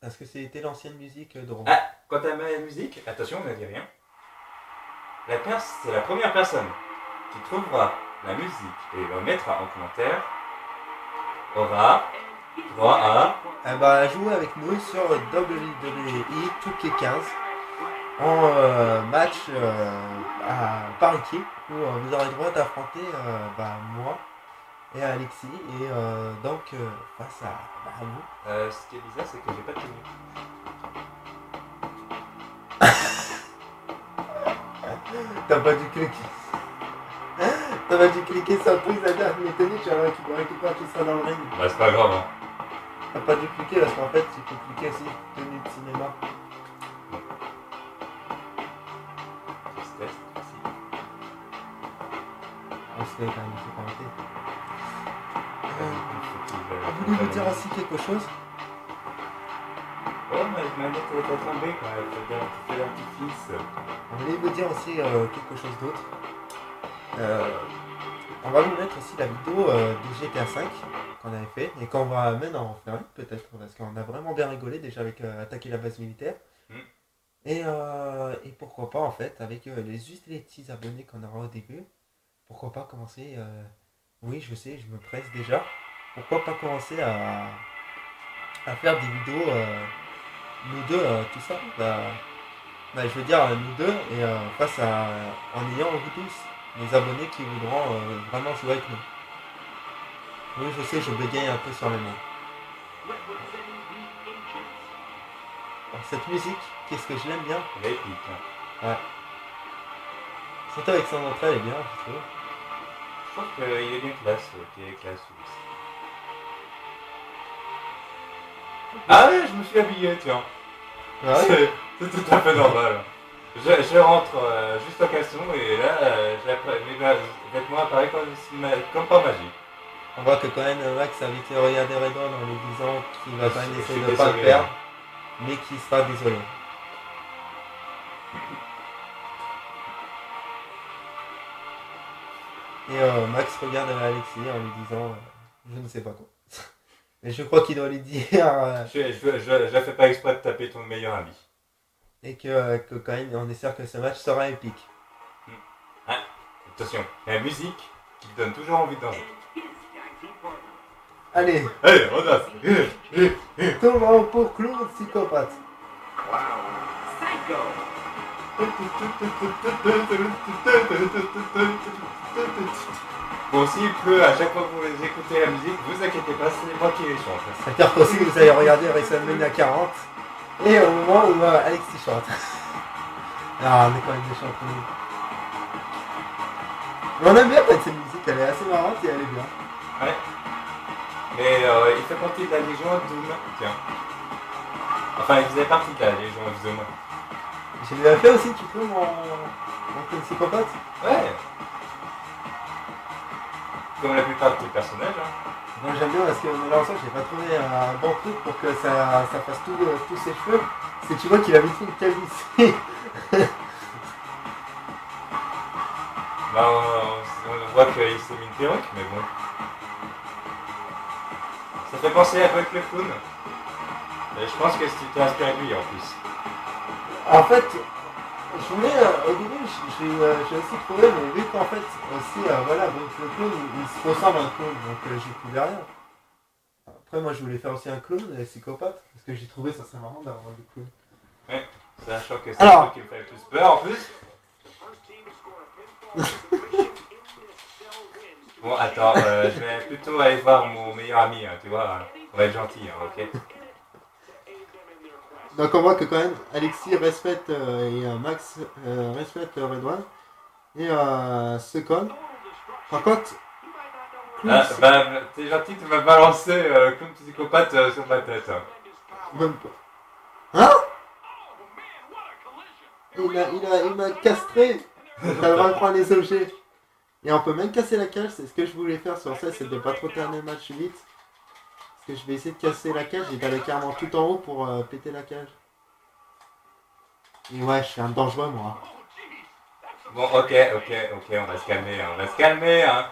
Est-ce que c'était l'ancienne musique de Romain? Ah, quand elle met la musique, attention, on ne dit rien. C'est la première personne qui trouvera la musique et la mettra en commentaire aura droit à jouer avec nous sur WWE 2K15 en match par équipe où vous aurez le droit d'affronter moi et Alexis et donc face à vous. Ce qui est bizarre, c'est que j'ai pas de tenue. T'as pas dû cliquer sur le truc, c'est-à-dire que les tenues, tu vas récupérer tout ça dans le ring. Bah, c'est pas grave. Hein. T'as pas dû cliquer parce qu'en fait, tu peux cliquer aussi tenue de cinéma. Tristesse, si. C'était quand même fait commenter. Vous voulez vous dire aussi quelque chose? Oh, ma manette elle est tombée quand elle fait l'artifice. On voulait vous dire aussi quelque chose d'autre. On va vous mettre aussi la vidéo du GTA 5 qu'on avait fait et qu'on va même en faire une peut-être parce qu'on a vraiment bien rigolé déjà avec attaquer la base militaire. Et pourquoi pas en fait avec les petits abonnés qu'on aura au début, pourquoi pas commencer, oui je sais, je me presse déjà, pourquoi pas commencer à faire des vidéos nous deux, tout ça, je veux dire nous deux et face à en ayant vous tous les abonnés qui voudront vraiment jouer avec nous. Oui je sais, je bégaye un peu sur les mots. Alors, cette musique, qu'est-ce que je l'aime bien. Elle est épique. Ouais. Surtout avec son entrée, elle est bien, je trouve. Je trouve qu'il est bien classe, qu'il est classe aussi. Ah ouais, je me suis habillé, tiens. Ouais. C'est tout à fait normal. Je rentre juste en caleçon et là, mes vêtements apparaissent comme par magie. On voit que quand même Max a vite regardé Redon en lui disant qu'il va quand même Je essayer suis de ne pas le désolé, perdre, hein. mais qu'il sera désolé. Et Max regarde Alexis en lui disant je ne sais pas quoi. Mais je crois qu'il doit lui dire Je fais pas exprès de taper ton meilleur ami. et que quand même on espère que ce match sera épique. Hein? Attention, il y a la musique qui te donne toujours envie de danser. Allez, Allez, on danse. tournons pour Clown Psychopathe. Bon, s'il pleut à chaque fois que vous écoutez la musique, vous inquiétez pas, c'est moi qui les chante. C'est-à-dire qu'aussi vous allez regarder WrestleMania 40 et au moment où Alexis chante. Ah, on est quand même méchants entre nous. Mais on aime bien cette musique, elle est assez marrante et elle est bien. Ouais. Mais il fait partie de la Légion of Doom. Tiens. Enfin, il faisait partie de la Légion of Doom. J'ai bien fait aussi, tu peux, mon Clown Psychopathe. Ouais. Comme la plupart de tes personnages. Hein. Moi j'aime bien parce que dans l'ensemble j'ai pas trouvé un bon truc pour que ça fasse tous ses cheveux. C'est que tu vois qu'il a vite fait une calvitie. Là, on voit qu'il s'est mis une perruque, mais bon. Ça fait penser à Buck le Clown. Et je pense que tu t'es inspiré de lui en plus. En fait, je voulais, au début j'ai aussi trouvé, mais vu qu'en fait aussi, voilà, donc le clown il se ressemble à un clown, donc j'y trouvais rien. Après moi je voulais faire aussi un clown, psychopathe, parce que j'ai trouvé ça serait marrant d'avoir le clown. Ouais, sachant que c'est Alors. le truc qui me fait le plus peur en plus. Bon, attends, je vais plutôt aller voir mon meilleur ami, hein, tu vois. On va être gentil, hein, ok. Donc on voit que quand même Alexis respecte et Max respecte Redouane et se colle. Par contre, Ah, bah, t'es gentil, tu m'as balancé comme psychopathe sur ma tête. Hein. même pas. Hein? Il m'a castré. T'as le droit de prendre les objets. Et on peut même casser la cage, c'est ce que je voulais faire sur ça, c'est de pas trop terminer le match vite. Parce que je vais essayer de casser la cage et d'aller carrément tout en haut pour péter la cage. Et ouais, je suis un dangereux moi. Bon, ok, on va se calmer, hein, on va se calmer, hein.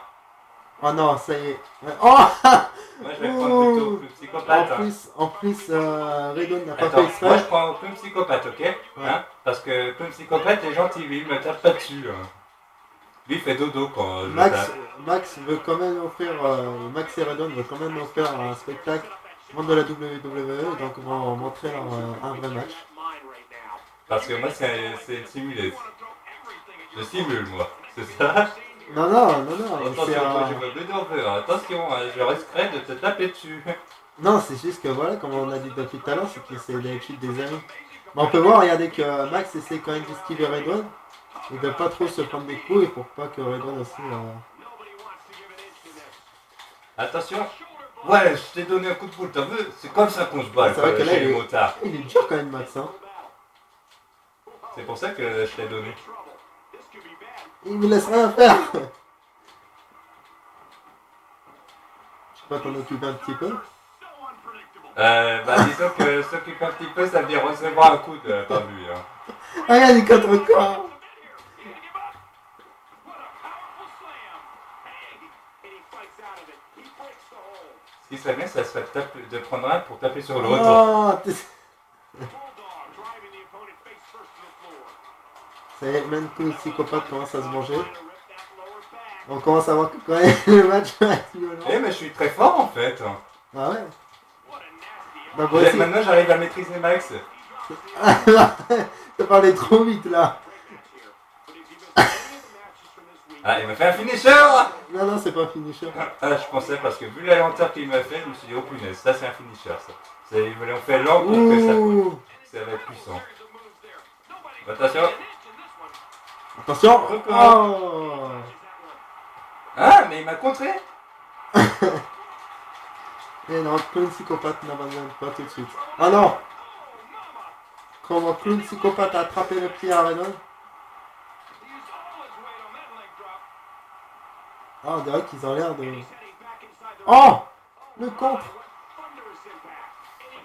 Oh non, ça y est. Ouais. Oh Moi, je vais prendre plutôt le psychopathe. En plus, Redon n'a pas Attends, fait moi exprès. je prends comme psychopathe, ok, hein. Parce que comme psychopathe, les gentil, lui, il me tape pas dessus. Hein. Lui, il fait dodo quand je le tape. Max veut quand même offrir, Max et Redon veulent quand même offrir un spectacle monde de la WWE, donc on va montrer un vrai match. Parce que moi, c'est simulé. Je simule, moi, c'est ça. Non, Attention, c'est moi, je me bleu d'enfer. Attention, hein, je risquerai de te taper dessus. Non, c'est juste que voilà, comme on a dit depuis tout à l'heure, c'est que c'est d'habitude des amis. Mais on peut voir, regardez que Max essaie quand même d'esquiver Redon et de pas trop se prendre des coups et pour pas que Redon aussi. Attention. Ouais, je t'ai donné un coup de boule, t'as vu? C'est comme ça qu'on se bat C'est vrai que là, chez les motards. il est dur quand même, Max. Hein. C'est pour ça que je t'ai donné. Il me laisse rien faire. Je sais pas t'en occuper un petit peu. Bah disons que s'occuper un petit peu, ça veut dire recevoir un coup de pas vu. Hein. Regarde, il contre corps. Ce qui serait bien, ça serait de prendre un pour taper sur l'autre. Oh, ça y est, même que le psychopathe commence à se manger. On commence à voir que quand même le match va être violent. Eh mais je suis très fort en fait. Ah ouais. Bah moi aussi. Maintenant j'arrive à maîtriser Max. T'as parlé trop vite là. Ah, il m'a fait un finisher. Non, c'est pas un finisher. Ah, je pensais parce que vu la lenteur qu'il m'a fait, je me suis dit oh punaise, ça c'est un finisher ça. Ils me l'ont fait lent pour que ça va être puissant. Attention. Attention. Oh. Ah, mais il m'a contré. Et non, clown psychopathe n'abandonne pas tout de suite. Ah non. Comment clown psychopathe a attrapé le pied à Renault. Ah, on dirait qu'ils ont l'air de... Oh! Le contre!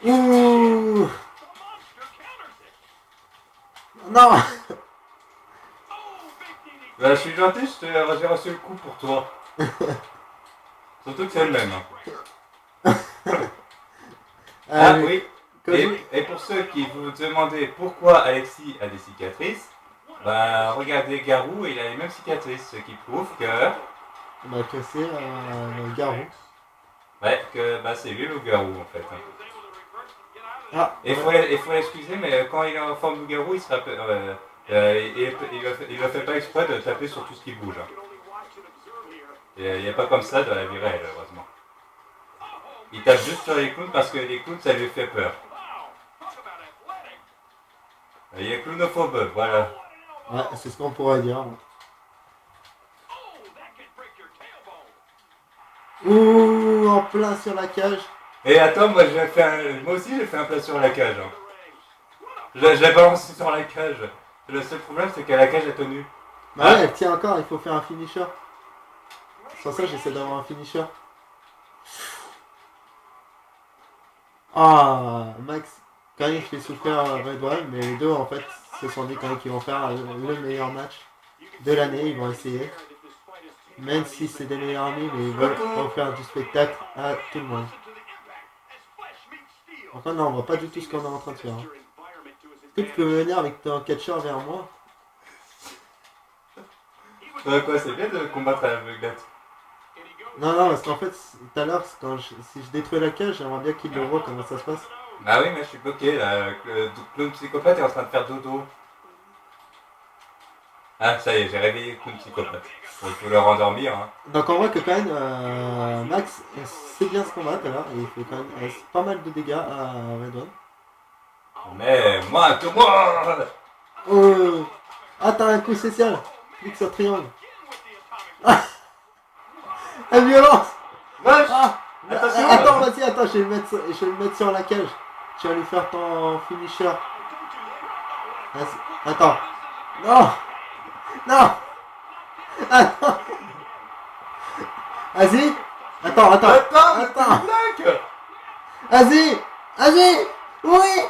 Ouh! Non! Bah, je suis gentil, j'ai reçu le coup pour toi. Surtout que c'est le même. Hein. Ah Allez, oui, quand et pour ceux qui vous demandaient pourquoi Alexis a des cicatrices, bah regardez Garou, il a les mêmes cicatrices, ce qui prouve que, bah, que c'est Garou. ouais, que bah, c'est lui le Garou en fait. Hein. Ah, Et il faut l'excuser, mais quand il est en forme de Garou, il se rappelle, il ne fait pas exprès de taper sur tout ce qui bouge. Hein. Il n'y a pas comme ça dans la vie réelle, heureusement. Il tape juste sur les clowns parce que les clowns, ça lui fait peur. Il est clownophobe, voilà. ouais, c'est ce qu'on pourrait dire. Ouh, en plein sur la cage. Et attends, moi aussi j'ai fait un plat sur la cage. Hein. Je l'ai balancé sur la cage. Le seul problème c'est que la cage est tenue. Bah ouais, elle tient encore, il faut faire un finisher. Sans ça, j'essaie d'avoir un finisher. Ah, Max, quand il fait souffrir Red One, mais les deux en fait, ce sont des quand qui vont faire le meilleur match de l'année, ils vont essayer. Même si c'est des meilleurs amis, mais ils veulent offrir du spectacle à tout le monde. Enfin non, on voit pas du tout ce qu'on est en train de faire. Hein. Est-ce que tu peux venir avec ton catcheur vers moi? Quoi, c'est bien de combattre à l'aveuglette. Non, non, parce qu'en fait, tout à l'heure, si je détruis la cage, j'aimerais bien qu'il le voit comment ça se passe. Ah oui, mais je suis bloqué là. Le clown psychopathe est en train de faire dodo. Ah, ça y est, j'ai réveillé le clown psychopathe. Il faut le rendormir. Hein. Donc on voit que quand même, Max sait bien se combattre là, et il fait quand même pas mal de dégâts à Red One. Mais moi, que moi. Oh! Ah, t'as un coup spécial! Clique sur triangle. Ah! La violence! Vache. Ah! Attention! Attends, vas-y, attends, je vais le mettre sur la cage. Tu vas lui faire ton finisher. Vas-y, attends. Non! Non! Attends! Vas-y! Attends! Attends! Vas-y! Vas-y! Oui!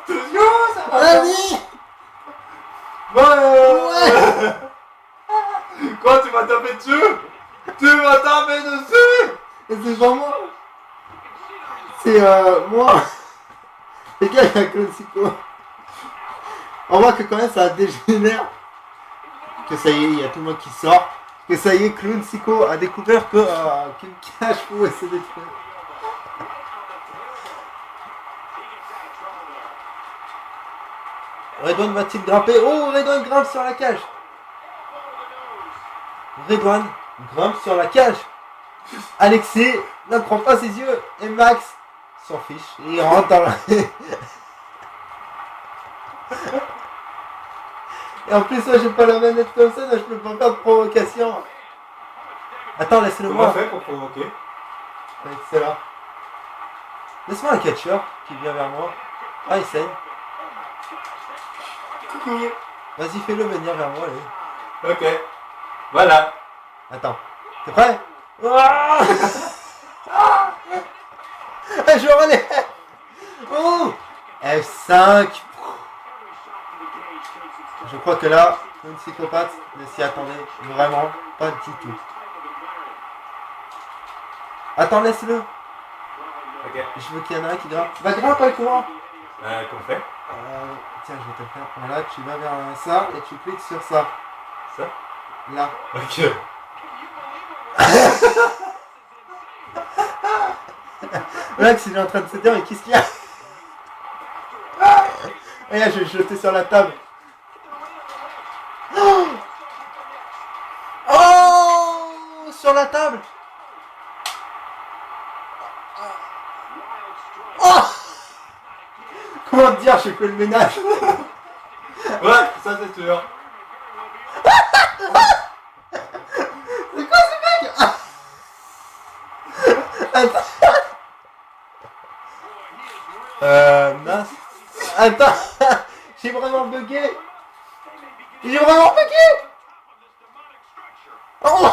Attention, ça va! Vas-y! Ouais! Quoi, tu m'as tapé dessus? Tu m'as tapé dessus? C'est pas moi! C'est moi! Les gars, il y a que le psycho. On voit que quand même ça dégénère. Que ça y est, il y a tout le monde qui sort. Que ça y est, Clown Psycho a découvert que qu'une cage pouvait se détruire. Redouane va-t-il grimper? Oh, Redouane grimpe sur la cage. Redouane grimpe sur la cage. Alexis ne croit pas ses yeux. Et Max s'en fiche. Il rentre dans la... Et en plus, moi, j'ai pas la manette comme ça, donc je peux pas faire de provocation. Attends, laisse-le Comment moi. on fait pour provoquer? Avec celle-là. Laisse-moi un catcheur qui vient vers moi. Ah, il saigne. Coucou. Vas-y, fais-le venir vers moi, allez. Ok. Voilà. Attends. T'es prêt? Ah je relève. Oh F5. Je crois que là, une psychopathe ne s'y attendait vraiment pas du tout. Attends, laisse-le. Ok. Je veux qu'il y en a un qui grimpe. Va grimpe avec moi. Qu'on fait? Tiens, je vais te le faire. Voilà, tu vas vers ça et tu cliques sur ça. Ça? Là. Ok. Max, il est en train de se dire, mais qu'est-ce qu'il y a? Regarde, je vais jeter sur la table. Oh, oh sur la table. Oh comment te dire, j'ai fait le ménage. Ouais, ça c'est sûr. C'est quoi ce mec? Attends. Mince. Attends. J'ai vraiment bugué. J'ai vraiment bugué. Oh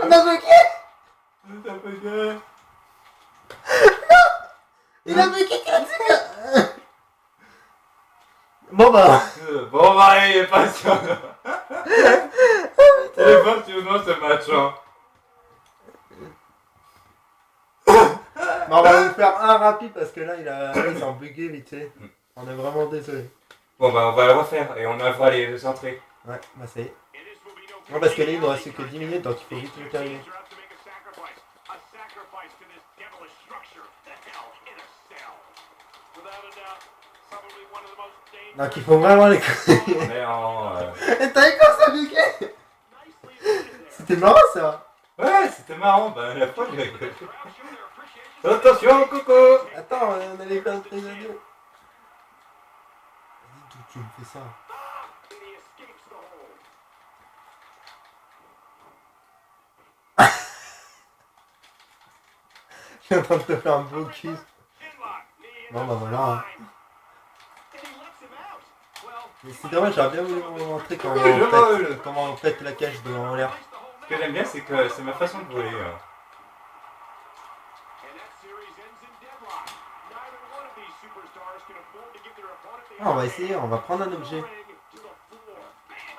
On a bugué. T'as bugué. Il a bugué créatif. Bon bah. Bon, bah, il est patient. Il est passionnant ce match. Hein. Bon, on va vous faire un rapide parce que là, ils ont bugué vite fait. On est vraiment désolé. Bon, bah, on va le refaire et on envoie les entrées. Ouais, bah ça y est. Non, parce que là, il nous reste que 10 minutes, donc il faut vite le terminer. Donc il faut vraiment les couilles. Mais en. Et t'as vu quand ça buguait? C'était marrant ça. Ouais, c'était marrant. Bah, la fois, j'ai rigolé. Attention, Coco. Attends, on allait faire très à deux. Vas-y, d'où tu me fais ça? Je suis en train de te faire un beau kiss. Bon bah voilà. Hein. Mais c'est dommage, j'aurais bien voulu vous montrer comment on pète la cage en l'air. Ce que j'aime bien, c'est que c'est ma façon de voler. Ah, on va essayer, on va prendre un objet.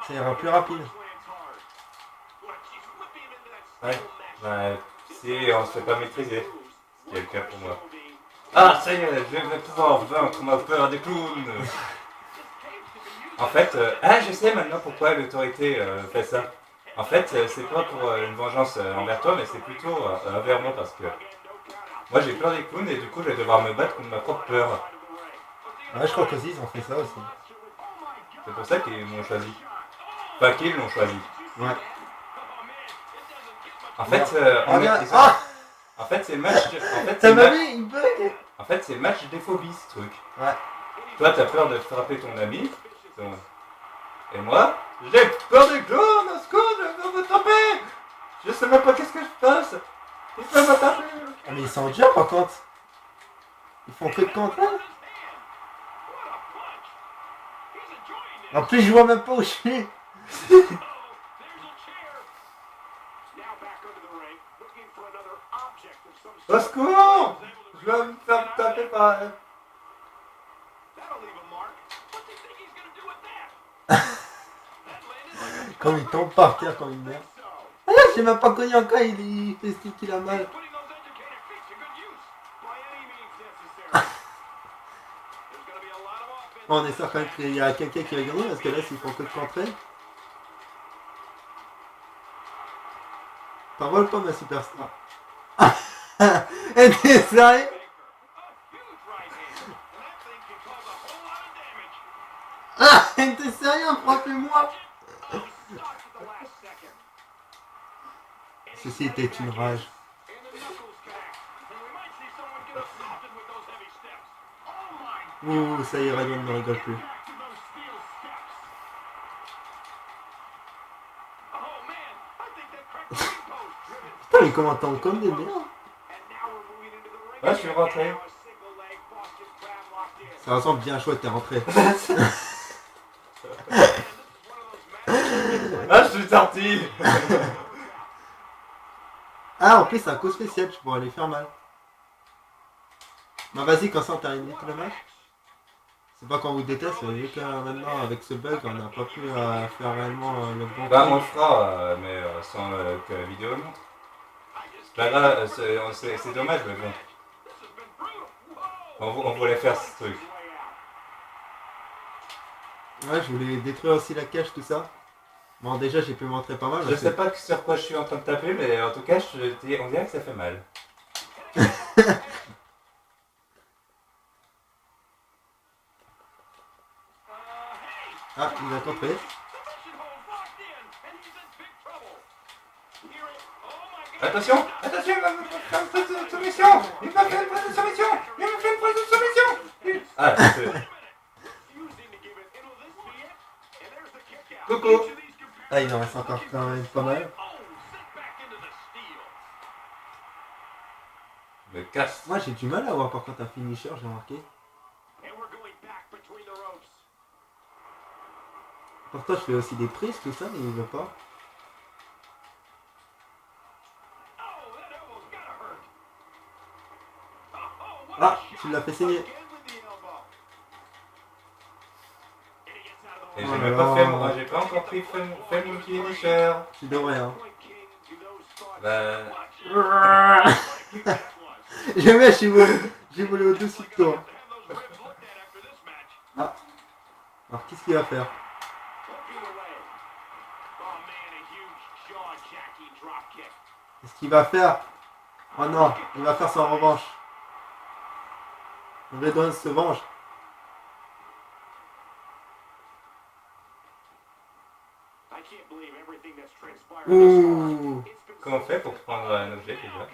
Ça ira plus rapide. Ouais, bah, si on se fait pas maîtriser. Ce qui est le cas pour moi. Ah, ça y est, je vais pouvoir vaincre ma peur des clowns. En fait, je sais maintenant pourquoi l'autorité fait ça. En fait, c'est pas pour une vengeance envers toi, mais c'est plutôt envers moi parce que moi j'ai peur des clowns et du coup je vais devoir me battre contre ma propre peur. Ouais, je crois qu'aussi ils ont fait ça aussi. C'est pour ça qu'ils m'ont choisi. Enfin, qu'ils l'ont choisi. Ouais. En fait, en fait c'est le match. En fait, ça m'a mis une bug. En fait, c'est le match des phobies ce truc. Ouais. Toi, t'as peur de frapper ton ami. Et moi, j'ai peur des clowns, au secours, je veux me taper. Je sais même pas qu'est-ce que je fasse. Ils peuvent me taper. Ah, mais ils sont durs par contre. Ils font que de contre. En plus, je vois même pas où je suis. Au secours. Je vais me faire taper par... Quand il tombe par terre, quand il meurt. Ah là, j'ai même pas connu encore, il fait ce qu'il a mal. Bon, on est sûr quand même qu'il y a quelqu'un qui va gagner parce que là, s'ils font que de contrer. T'envoles pas ma superstar. Et t'es sérieux? Ah, t'es sérieux, frappez-moi. Ceci était une rage. Ouh, ça y est, Redon ne rigole plus. Putain, mais comment t'en comme des merdes? Ouais, je suis rentré. Ça ressemble bien chouette, t'es rentré. Ah, je suis sorti. Ah, en plus, c'est un coup spécial, tu pourrais aller faire mal. Bah vas-y, comme ça on termine vite le match. C'est pas qu'on vous déteste, mais vu que maintenant avec ce bug on n'a pas pu faire réellement le bon Bah, truc. on le fera, mais sans que la vidéo le montre. Là, là, c'est dommage, mais bon. On voulait faire ce truc. Ouais, je voulais détruire aussi la cage, tout ça. Bon, déjà j'ai pu montrer pas mal. Je sais pas sur quoi je suis en train de taper, mais en tout cas, on dirait que ça fait mal. Ah, il a compris. Attention, attention, il va me faire une prise de soumission. Il va faire une prise de soumission. Il va faire une prise de soumission. Ah, c'est... Coucou. Ah, il en reste encore quand même pas mal. Me casse. Moi j'ai du mal à voir par contre un finisher, j'ai remarqué. Pourtant je fais aussi des prises, tout ça, mais il veut pas. Tu l'as fait saigner. Et Oh j'ai là même pas là. fait, moi, j'ai pas encore pris fait mon finisher. Tu devrais, hein. Bah, Jamais j'ai volé au-dessus de toi. Ah. Alors qu'est-ce qu'il va faire? Qu'est-ce qu'il va faire? Oh non, il va faire son revanche. Red One se venge. Ouh. comment on fait pour prendre un objet déjà?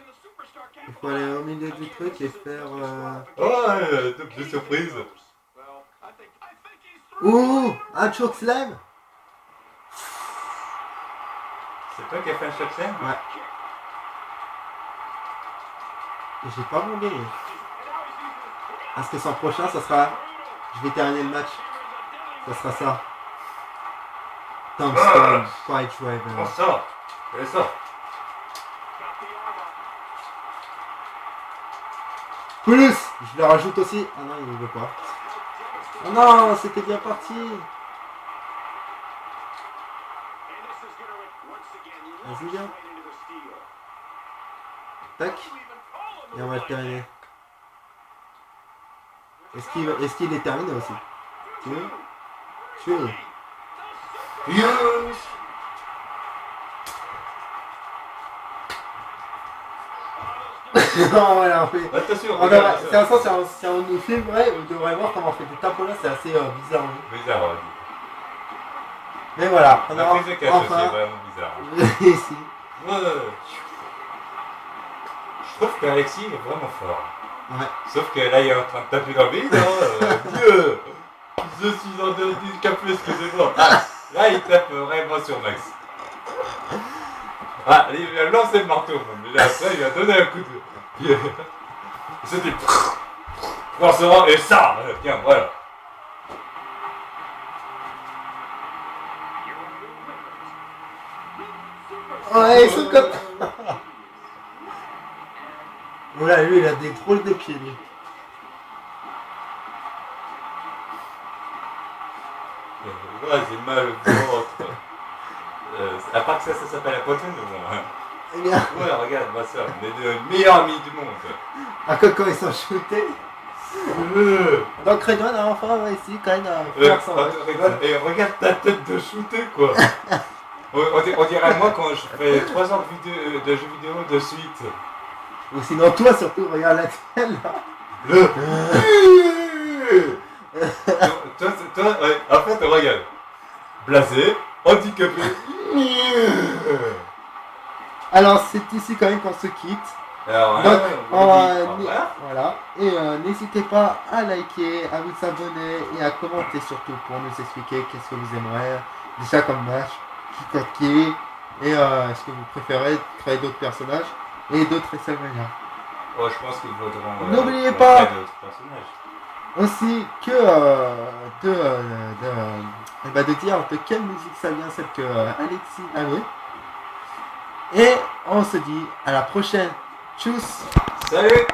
Il faut aller au milieu du truc et faire... Oh, top de surprise. Ouh, un chokeslam. C'est toi qui as fait un chokeslam? Ouais. Et j'ai pas mon gagné. Parce que son prochain, ça sera... Je vais terminer le match. Ça sera ça. Tombstone, Fight On Driver. sort. Elle sort. Plus. Je le rajoute aussi. Ah non, il ne veut pas. Oh non, c'était bien parti. Vas-y, viens. Tac. Et on va le terminer. Est-ce qu'il est terminé aussi? Tu veux? Tu veux? Yes. Non, voilà, on fait... Attention, On regarde devrait- ça. si on nous filmerait, on devrait voir comment on fait des tapos là, c'est assez bizarre. Oui. Bizarre, ouais. Mais voilà, on La a prise de cache aussi, enfin vraiment bizarre. ici. Ouais. Je trouve qu'Alexis est vraiment fort. Ouais. Sauf que là, il est en train de taper dans le vide. Dieu, je suis en handicapé, excusez-moi. Ah, là, il tape vraiment sur Max. Ah, il lui a lancé le marteau, mais là, après, il a donné un coup de... Il s'est dit... Forcément, et ça, tiens, voilà. Ouais, ils sont comme... Voilà, lui, il a des drôles de pieds, lui. Ouais, j'ai mal au ventre. À part que ça s'appelle la poitrine, mais bon. Hein. Eh bien, Ouais, regarde, ma soeur, on est les meilleurs amis du monde. à quoi quand ils sont shootés. Donc Redon a enfin réussi quand même à faire son... Et regarde ta tête de shooter, quoi. On dirait moi quand je fais 3 ans de jeux vidéo de suite. Ou sinon toi surtout, regarde la tienne là. Toi, ouais, en fait, regarde. Blasé, handicapé. Alors c'est ici quand même qu'on se quitte. Alors, Donc, on dit, voilà. Et n'hésitez pas à liker, à vous abonner et à commenter surtout pour nous expliquer qu'est-ce que vous aimeriez. Déjà comme match, qui contre qui. Et est-ce que vous préférez créer d'autres personnages et d'autres WrestleMania. Oh, je pense qu'ils voudront. N'oubliez pas d'autres personnages. aussi que de dire de quelle musique ça vient, celle que Alexis a mis. Et on se dit à la prochaine. Tchuss. Salut!